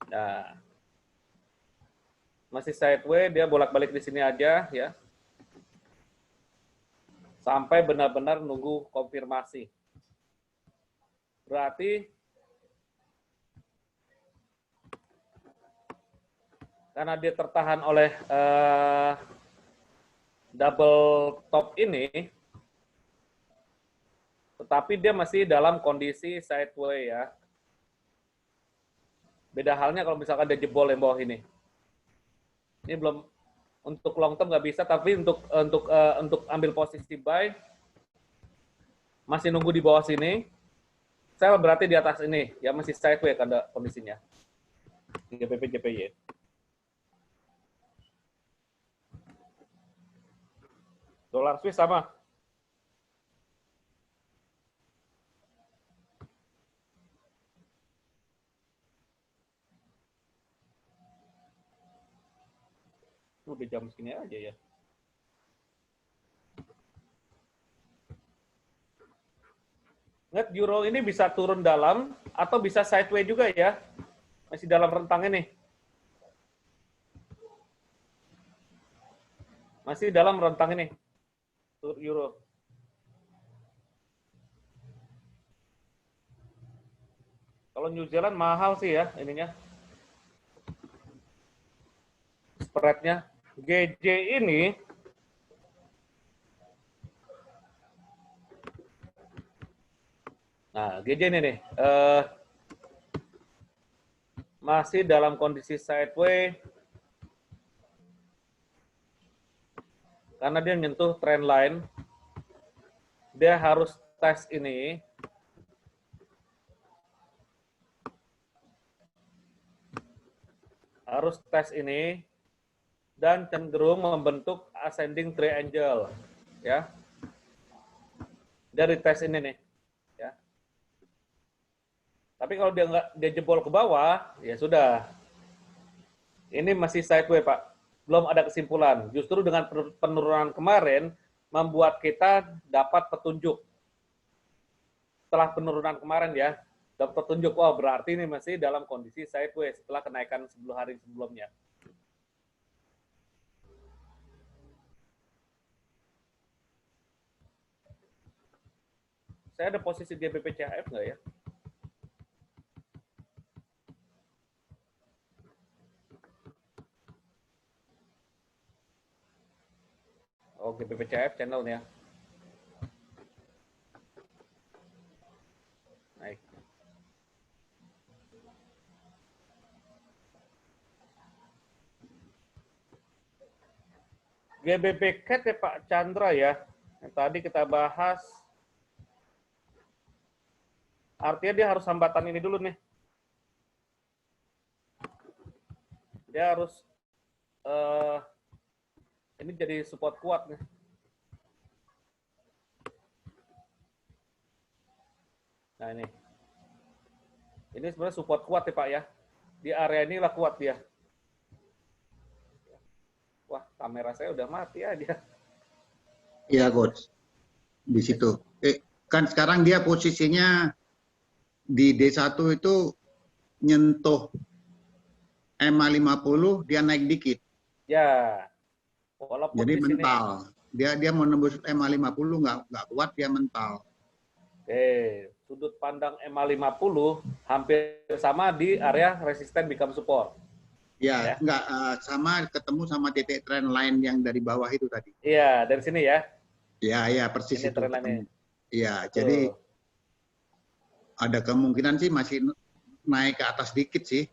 Nah, masih sideway, dia bolak-balik di sini aja ya. Sampai benar-benar nunggu konfirmasi. Berarti karena dia tertahan oleh double top ini, tetapi dia masih dalam kondisi sideway ya. Beda halnya kalau misalkan dia jebol yang bawah ini. Ini belum, untuk long term nggak bisa, tapi untuk ambil posisi buy masih nunggu di bawah sini. Sell berarti di atas ini, ya masih sideway kada kondisinya. GBP JPY. Dolar Swiss sama. Udah jam segini aja ya. Ingat euro ini bisa turun dalam atau bisa sideway juga ya. Masih dalam rentang ini. Masih dalam rentang ini. Euro. Kalau New Zealand mahal sih ya ininya. Spreadnya. GJ ini nah, GJ ini nih masih dalam kondisi sideway karena dia menyentuh trend line. Dia harus tes ini. Harus tes ini dan cenderung membentuk ascending triangle ya. Dari tes ini nih ya. Tapi kalau dia jebol ke bawah, ya sudah. Ini masih sideway, Pak. Belum ada kesimpulan. Justru dengan penurunan kemarin membuat kita dapat petunjuk. Setelah penurunan kemarin ya, dapat petunjuk, wah berarti ini masih dalam kondisi sideway setelah kenaikan 10 hari sebelumnya. Saya ada posisi GBP CHF nggak ya? Oh, GBP CHF channelnya. Naik. GBP CAD ya Pak Chandra ya. Yang tadi kita bahas. Artinya dia harus hambatan ini dulu nih. Dia harus ini jadi support kuat nih. Nah ini. Ini sebenarnya support kuat ya Pak ya. Di area inilah kuat dia. Wah, kamera saya udah mati aja. Iya, Coach. Di situ. Kan sekarang dia posisinya di D1 itu nyentuh MA50, dia naik dikit. Ya. Walaupun jadi di mental. Sini, dia mau nembus MA50 nggak kuat, dia mental. Oke, sudut pandang MA50 hampir sama di area resisten become support. Ya. Nggak sama, ketemu sama titik trend line yang dari bawah itu tadi. Iya, dari sini ya. Iya, persis ini itu. Iya, jadi ada kemungkinan sih masih naik ke atas dikit sih.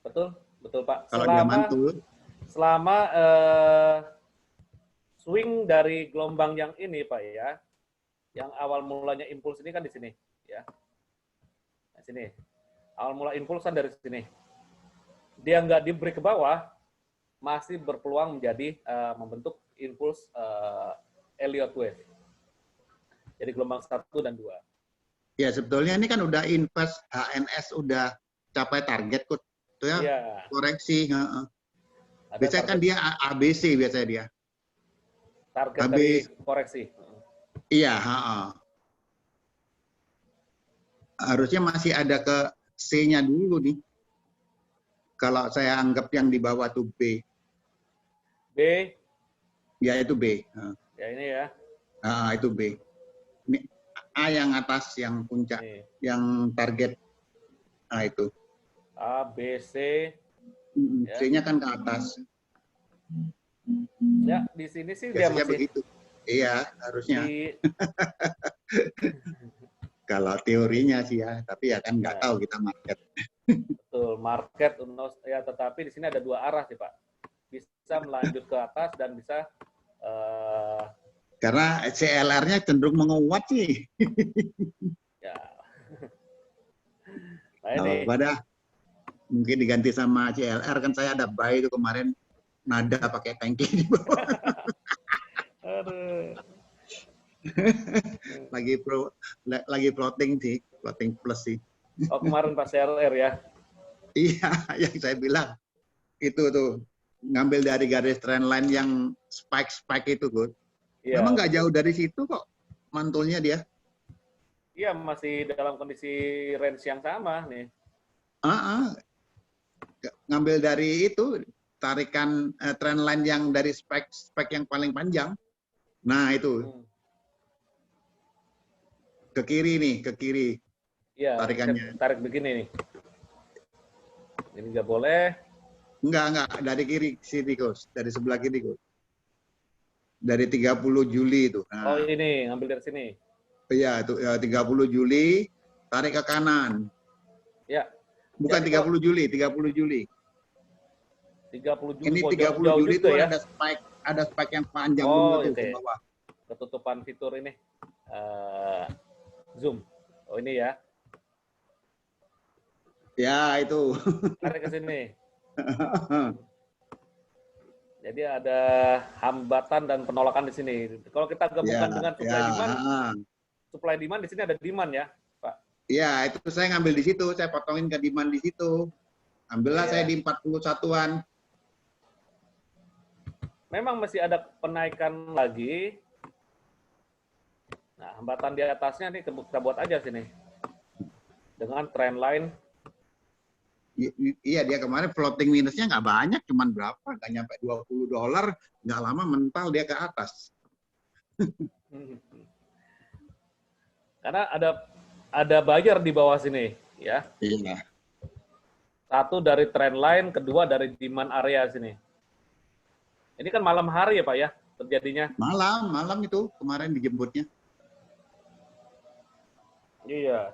Betul Pak. Kalau dia mantul. Selama swing dari gelombang yang ini Pak ya, yang awal mulanya impuls ini kan di sini ya. Di sini. Awal mula impuls kan dari sini. Dia nggak di break ke bawah, masih berpeluang menjadi membentuk impuls Elliott wave. Jadi gelombang 1 dan 2. Ya, sebetulnya ini kan udah invest HNS udah capai target kok. Itu ya, Iya. koreksi. Ada Biasanya kan dia ABC biasanya dia. target AB. dari koreksi. Iya, harusnya masih ada ke C-nya dulu nih. Kalau saya anggap yang di bawah tuh B. B, Ya itu B. ya ini ya. Itu B. Ini A yang atas, yang puncak, Ini. yang target. Itu. A, B, C. Ya. C-nya kan ke atas. Ya, di sini sih dia Biasanya masih begitu. Iya, harusnya. di, Kalau teorinya sih ya, tapi ya kan nggak tahu kita market. betul market ya, tetapi di sini ada dua arah sih Pak. Bisa melanjut ke atas dan bisa Karena CLR-nya cenderung menguat sih. ya. Nah Kalau ini pada mungkin diganti sama CLR, kan saya ada buy itu kemarin nada pakai tangki di bawah. aduh. lagi floating sih, floating plus sih. Oh kemarin Pak CLR ya. Iya, yang saya bilang itu tuh ngambil dari garis trend line yang spike itu, Gus. Iya, Memang nggak betul. jauh dari situ kok mantulnya dia. Iya, masih dalam kondisi range yang sama nih. Ngambil dari itu tarikan trend line yang dari spike yang paling panjang. Nah itu ke kiri nih, ke kiri. Iya, tarikannya. tarik begini nih. Ini nggak boleh. Enggak, dari kiri sini, Gus. Dari sebelah kiri, Gus. Dari 30 Juli itu. Nah. Oh, ini ngambil dari sini. Iya, itu ya, 30 Juli tarik ke kanan. Ya. Bukan Jadi 30 Juli, 30 Juli. 30 Juli. Ini Oh, 30 jauh Juli itu ya? ada spike yang panjang oh, tuh okay. ke bawah. Ketutupan fitur ini. Zoom. Oh, ini ya. Ya, itu. Tarik ke sini. Jadi ada hambatan dan penolakan di sini. Kalau kita gabungkan dengan supply demand di sini ada demand ya, Pak. Iya, itu saya ngambil di situ, saya potongin ke demand di situ. Ambillah saya di 41-an. Memang masih ada penaikan lagi. Nah, hambatan di atasnya nih kita buat aja sini. Dengan trend line. Iya, dia kemarin floating minusnya nggak banyak, cuman berapa? Nggak nyampe $20. Nggak lama mental dia ke atas. Karena ada buyer di bawah sini, ya. Iya. Satu dari trend line, kedua dari demand area sini. Ini kan malam hari ya Pak ya terjadinya? Malam itu kemarin dijemputnya. Iya.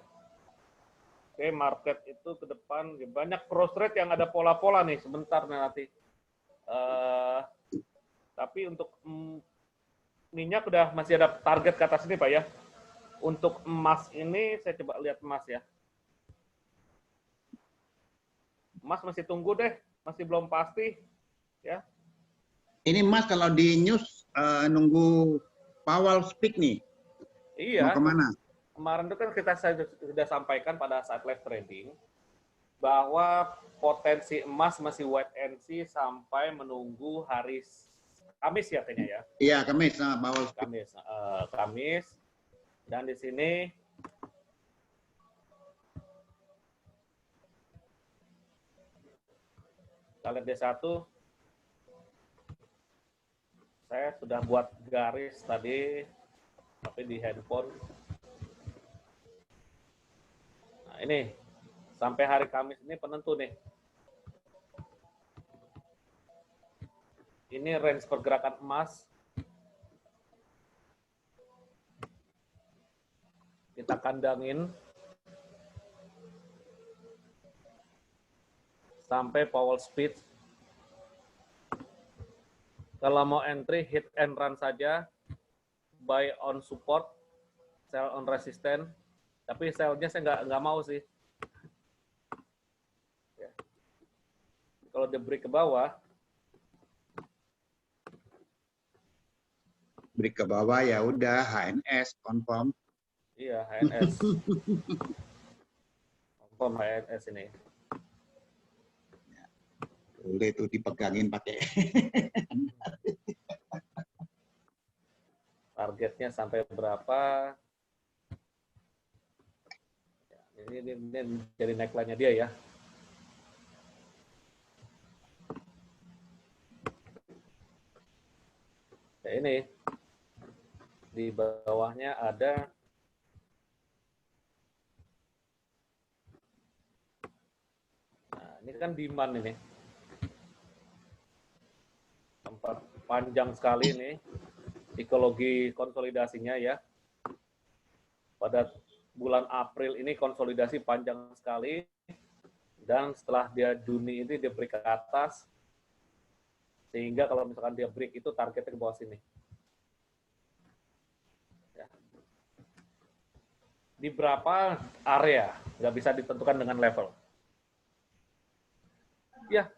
Oke, market itu ke depan banyak cross trade yang ada pola-pola nih sebentar nanti. Tapi untuk minyak udah masih ada target ke atas ini Pak ya. Untuk emas ini saya coba lihat emas ya. Emas masih tunggu deh, masih belum pasti ya. Ini Mas kalau di news nunggu Powell speak nih. Iya. Mau kemana? Kemarin itu kan kita sudah sampaikan pada saat live trading bahwa potensi emas masih wait and see sampai menunggu hari Kamis ya kayaknya ya. Iya, Kamis. Powell speak. Kamis. Dan di sini kita lihat D1. Saya sudah buat garis tadi, tapi di handphone. Nah ini, sampai hari Kamis ini penentu nih. Ini range pergerakan emas. Kita kandangin. Sampai Powell speed. Kalau mau entry, hit and run saja. Buy on support, sell on resistance. Tapi sell-nya saya nggak mau sih. Ya. Kalau dia break ke bawah, Break ke bawah ya udah HNS confirm. iya HNS. Confirm HNS ini. Boleh tuh dipegangin pakai. Targetnya sampai berapa? Ya, ini jadi neckline-nya dia ya. Ya ini di bawahnya ada nah, ini kan demand ini. Tempat panjang sekali ini. Psikologi konsolidasinya ya. Pada bulan April ini konsolidasi panjang sekali. Dan setelah dia Juni ini dia break ke atas. Sehingga kalau misalkan dia break itu targetnya ke bawah sini. Ya. Di berapa area, nggak bisa ditentukan dengan level. Ya,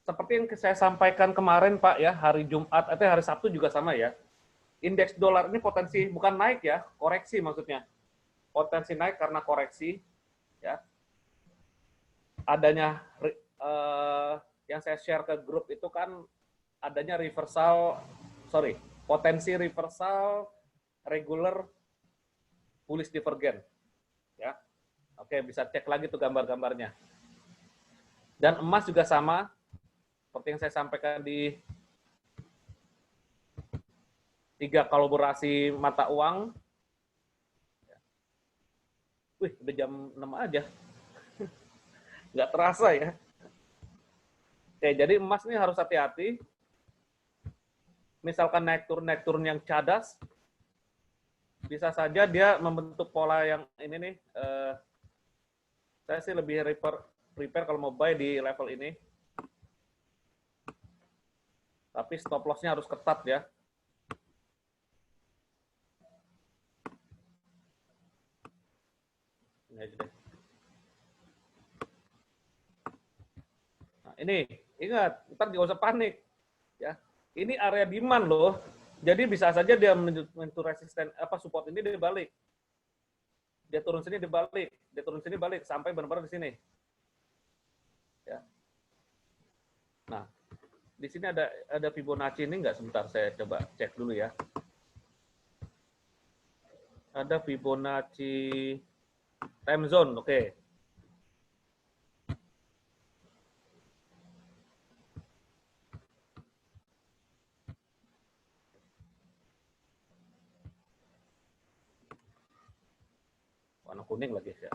seperti yang saya sampaikan kemarin Pak ya, hari Jumat atau hari Sabtu juga sama ya. Indeks dolar ini potensi bukan naik ya, koreksi maksudnya. Potensi naik karena koreksi ya. Adanya yang saya share ke grup itu kan adanya potensi reversal regular bullish divergent ya. Oke, bisa cek lagi tuh gambar-gambarnya. Dan emas juga sama seperti yang saya sampaikan di 3 kolaborasi mata uang. Wih, udah jam 6 aja. Nggak terasa ya. Oke, jadi emas ini harus hati-hati. Misalkan naik turun yang cadas, bisa saja dia membentuk pola yang ini nih. Saya sih lebih prepare kalau mau buy di level ini. Tapi stop loss-nya harus ketat ya. Ini aja deh. Nah, ini ingat, ntar nggak usah panik ya. Ini area demand loh. Jadi bisa saja dia menyentuh resisten support ini dia balik. Dia turun sini dia balik, dia turun sini balik sampai benar-benar di sini. Ya. Nah, di sini ada Fibonacci ini nggak? Sebentar saya coba cek dulu ya. Ada Fibonacci time zone, oke. Warna kuning lagi ya.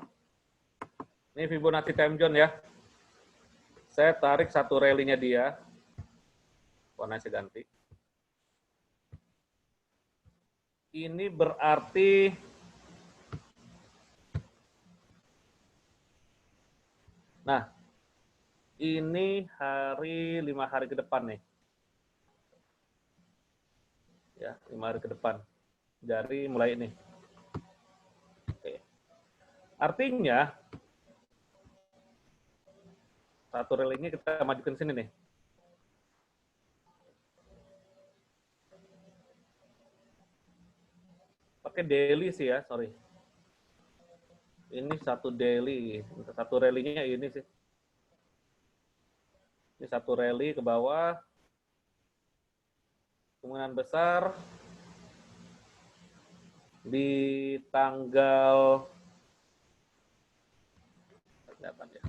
Ini Fibonacci time zone ya. Saya tarik satu rally-nya dia. Warna saya ganti. Ini berarti nah, ini 5 hari ke depan nih. Ya, 5 hari ke depan. Dari mulai ini. Oke. Artinya satu rel ini kita majukan sini nih. Pakai daily sih ya, sorry. Ini satu daily, satu rally-nya ini sih. Ini satu rally ke bawah. Kemungkinan besar di tanggal kelihatan ya.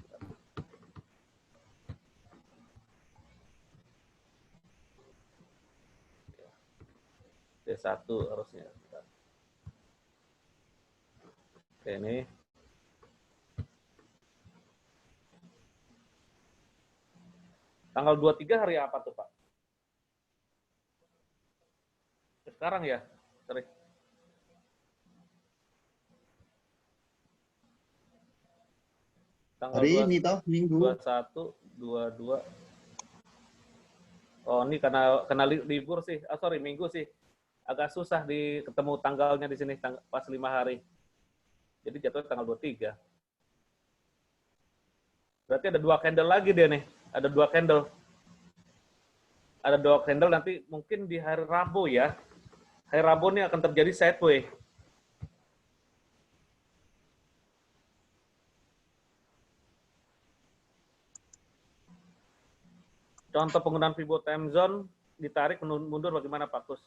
D1 harusnya. Oke, ini tanggal 23 hari apa tuh, Pak? Sekarang ya? Sorry. Tanggal Hari ini toh, Minggu. 21, 22. Oh, ini karena libur sih. Ah, sorry, minggu sih. Agak susah ketemu tanggalnya di sini pas 5 hari. Jadi jatuhnya tanggal 23. Berarti ada 2 candle lagi dia nih. Ada 2 candle. Ada 2 candle nanti mungkin di hari Rabu ya. Hari Rabu ini akan terjadi sideway. Contoh penggunaan pivot time zone ditarik mundur bagaimana Pak Kus?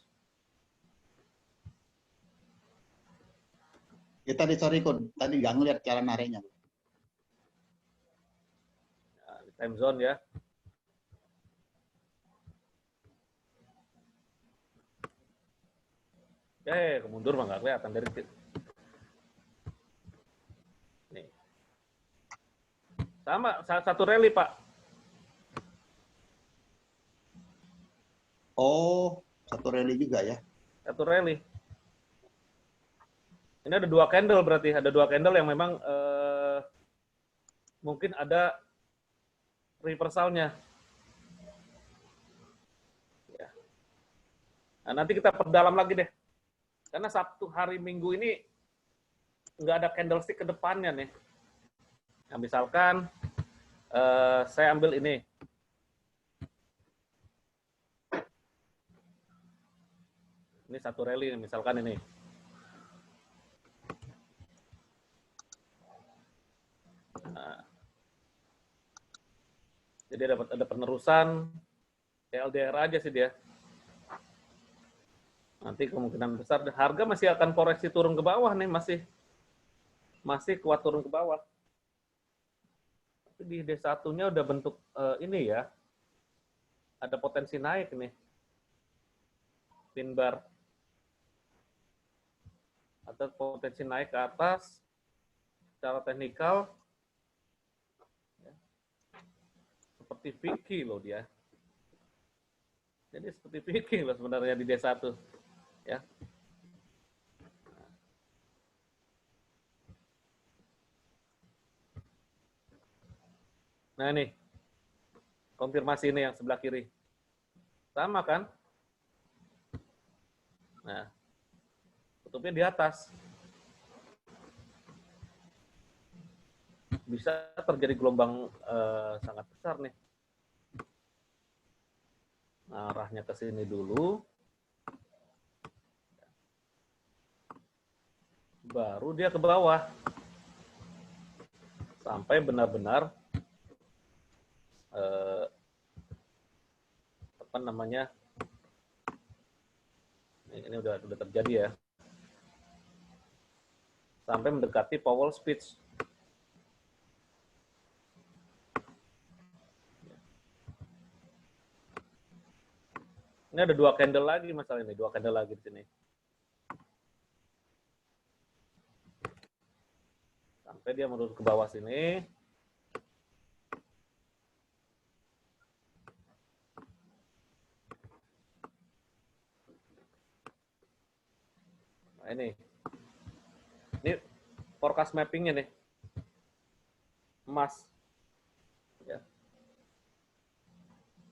Kita sorry Kun, tadi nggak ngeliat cara nariknya. Nah, time zone ya. Mundur mah nggak kelihatan dari nih. Sama satu rally Pak. Oh, satu rally juga ya. Satu rally. Ini ada 2 candle berarti, ada 2 candle yang memang mungkin ada reversalnya. Ya. Nah, nanti kita perdalam lagi deh. Karena Sabtu hari Minggu ini nggak ada candlestick ke depannya nih. Nah, misalkan saya ambil ini. Ini satu rally, misalkan ini. Nah, jadi ada penerusan LDR aja sih dia. Nanti kemungkinan besar harga masih akan koreksi turun ke bawah nih, masih kuat turun ke bawah. Tapi di D1-nya udah bentuk ini ya. Ada potensi naik nih. Pin bar. Ada potensi naik ke atas secara teknikal. Seperti Vicky loh dia. Jadi seperti Vicky loh sebenarnya di D1. Ya. Nah ini, konfirmasi ini yang sebelah kiri. Sama kan? Nah, tutupnya di atas. Bisa terjadi gelombang sangat besar nih. Nah, arahnya ke sini dulu. Baru dia ke bawah. Sampai benar-benar apa namanya? Ini udah terjadi ya. Sampai mendekati Powell speech. Ini ada 2 candle lagi masalah ini, 2 candle lagi di sini. Sampai dia menurun ke bawah sini. Nah ini forecast mappingnya nih. Emas. Ya.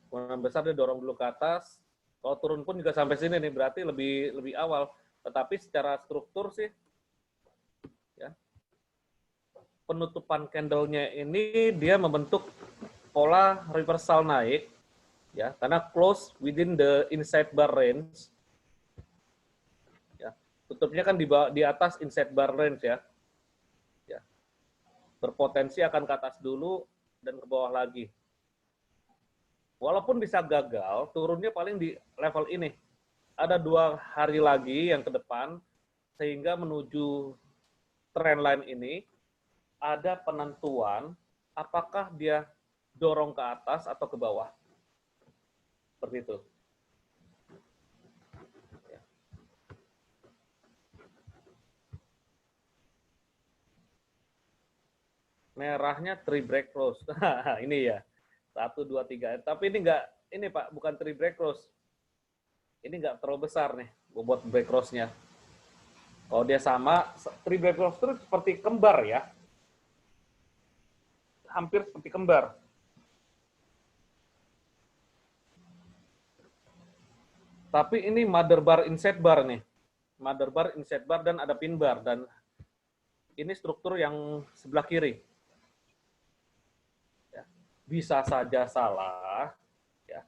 Kemungkinan besar dia dorong dulu ke atas. Kalau turun pun juga sampai sini nih, berarti lebih awal. Tetapi secara struktur sih, ya, penutupan candle-nya ini dia membentuk pola reversal naik, ya, karena close within the inside bar range. Ya, tutupnya kan di atas inside bar range ya. Ya, berpotensi akan ke atas dulu dan ke bawah lagi. Walaupun bisa gagal, turunnya paling di level ini. Ada 2 hari lagi yang ke depan, sehingga menuju trendline ini, ada penentuan apakah dia dorong ke atas atau ke bawah. Seperti itu. Merahnya 3 break close. Ini ya. 1, 2, 3. Tapi ini enggak, ini Pak, bukan 3 break close. Ini enggak terlalu besar nih, bobot break cross-nya. Kalau dia sama, 3 break cross itu seperti kembar ya. Hampir seperti kembar. Tapi ini mother bar inside bar nih. Mother bar inside bar dan ada pin bar, dan ini struktur yang sebelah kiri. Ya. Bisa saja salah ya.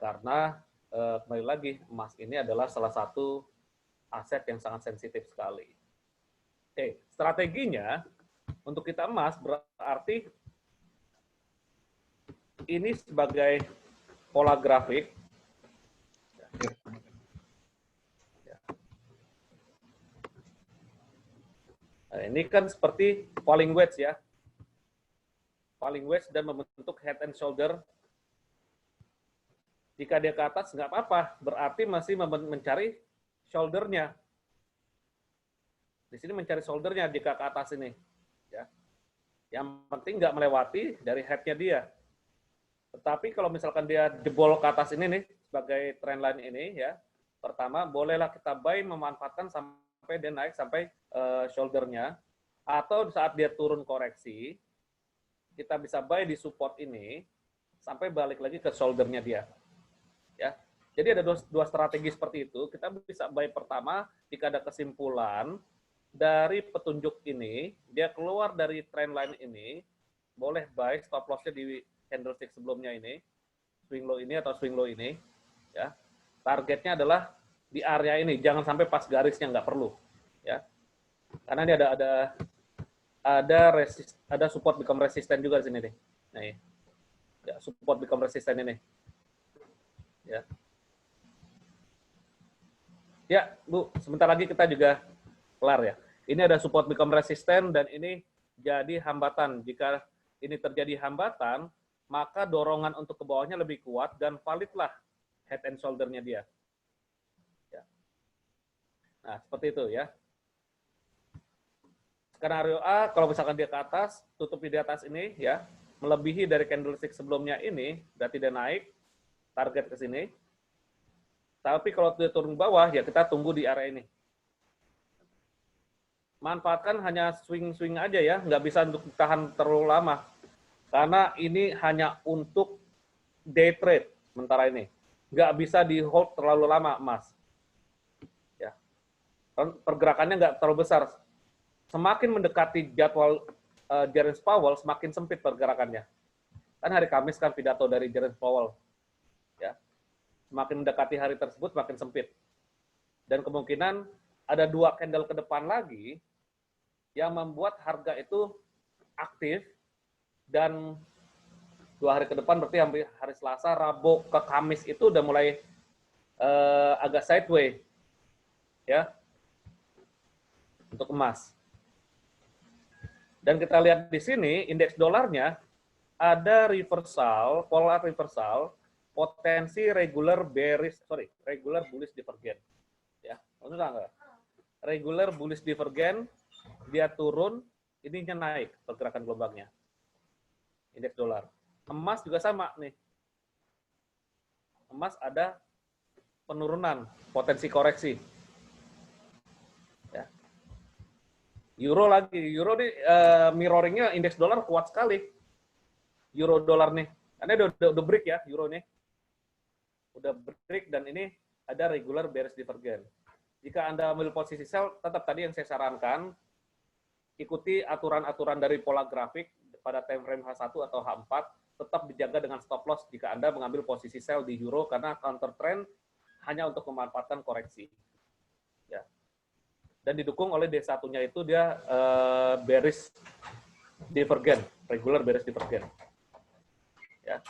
Karena kembali lagi emas ini adalah salah satu aset yang sangat sensitif sekali. Oke, strateginya untuk kita emas berarti ini sebagai pola grafik. Nah, ini kan seperti falling wedge ya. Falling wedge dan membentuk head and shoulder. Jika dia ke atas nggak apa-apa, berarti masih mencari shoulder-nya. Di sini mencari shoulder-nya jika ke atas ini. Ya. Yang penting nggak melewati dari head-nya dia. Tetapi kalau misalkan dia jebol ke atas ini nih, sebagai trendline ini ya, pertama bolehlah kita buy memanfaatkan sampai dia naik sampai shoulder-nya, atau saat dia turun koreksi, kita bisa buy di support ini sampai balik lagi ke shoulder-nya dia. Ya. Jadi ada dua strategi seperti itu. Kita bisa buy pertama jika ada kesimpulan dari petunjuk ini, dia keluar dari trendline ini, boleh buy stop loss-nya di candlestick sebelumnya ini, swing low ini atau swing low ini, ya. Targetnya adalah di area ini, jangan sampai pas garisnya, nggak perlu, ya. Karena ini ada support become resistant juga di sini nih. Nah, ya, support become resistant ini, ya. Ya, Bu, sebentar lagi kita juga kelar ya. Ini ada support become resistant dan ini jadi hambatan. Jika ini terjadi hambatan, maka dorongan untuk ke bawahnya lebih kuat dan validlah head and shoulder-nya dia. Ya. Nah, seperti itu ya. Skenario A, kalau misalkan dia ke atas, tutup di atas ini ya, melebihi dari candlestick sebelumnya ini, berarti dia naik, target ke sini. Tapi kalau dia turun bawah, ya kita tunggu di area ini. Manfaatkan hanya swing-swing aja ya, nggak bisa untuk tahan terlalu lama. Karena ini hanya untuk day trade sementara ini. Nggak bisa di hold terlalu lama, Mas. Ya. Pergerakannya nggak terlalu besar. Semakin mendekati jadwal Jerome Powell, semakin sempit pergerakannya. Kan hari Kamis kan pidato dari Jerome Powell. Ya. Semakin mendekati hari tersebut, semakin sempit. Dan kemungkinan ada 2 candle ke depan lagi yang membuat harga itu aktif, dan 2 hari ke depan berarti hampir hari Selasa, Rabu ke Kamis itu udah mulai agak sideways ya untuk emas. Dan kita lihat di sini indeks dolarnya ada reversal, polar reversal, potensi regular bullish divergent. Ya, enggak? Regular bullish divergent, dia turun, ininya naik pergerakan gelombangnya. Indeks dolar. Emas juga sama nih. Emas ada penurunan, potensi koreksi. Ya. Euro lagi, euro nih mirroringnya indeks dolar kuat sekali. Euro dolar nih, karena udah break ya euro nih. Udah break dan ini ada regular bearish divergent. Jika Anda ambil posisi sell, tetap tadi yang saya sarankan, ikuti aturan-aturan dari pola grafik pada time frame H1 atau H4, tetap dijaga dengan stop loss jika Anda mengambil posisi sell di euro karena counter trend hanya untuk memanfaatkan koreksi. Ya. Dan didukung oleh D1-nya itu dia bearish divergent, regular bearish divergent. Ya.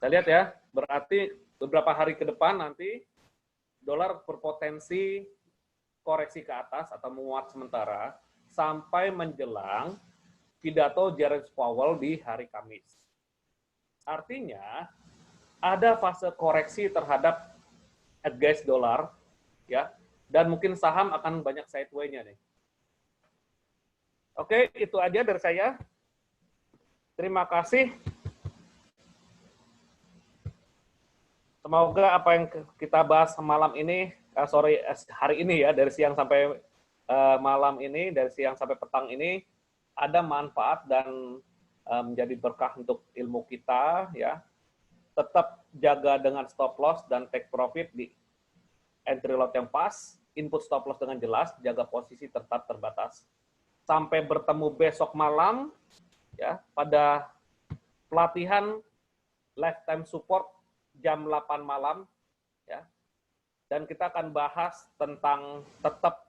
Kita lihat ya, berarti beberapa hari ke depan nanti dolar berpotensi koreksi ke atas atau menguat sementara sampai menjelang pidato Jerome Powell di hari Kamis. Artinya ada fase koreksi terhadap against dolar ya, dan mungkin saham akan banyak sideways-nya nih. Oke, itu aja dari saya. Terima kasih. Semoga apa yang kita bahas malam ini, hari ini ya, dari siang sampai malam ini, dari siang sampai petang ini, ada manfaat dan menjadi berkah untuk ilmu kita ya. Tetap jaga dengan stop loss dan take profit di entry lot yang pas, input stop loss dengan jelas, jaga posisi tetap terbatas. Sampai bertemu besok malam ya pada pelatihan lifetime support jam 8 malam ya. Dan kita akan bahas tentang tetap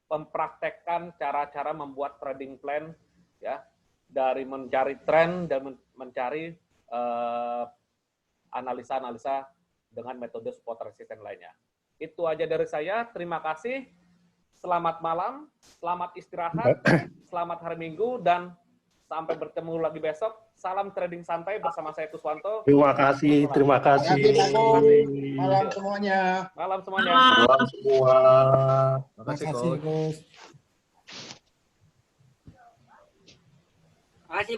mempraktekkan cara-cara membuat trading plan ya, dari mencari tren dan mencari analisa-analisa dengan metode support resisten lainnya. Itu aja dari saya. Terima kasih. Selamat malam, selamat istirahat, selamat hari Minggu, dan sampai bertemu lagi besok. Salam trading santai bersama saya Kuswanto. Terima kasih, terima kasih. Malam semuanya. Malam semuanya. Malam semua. Terima kasih, Coach. Makasih.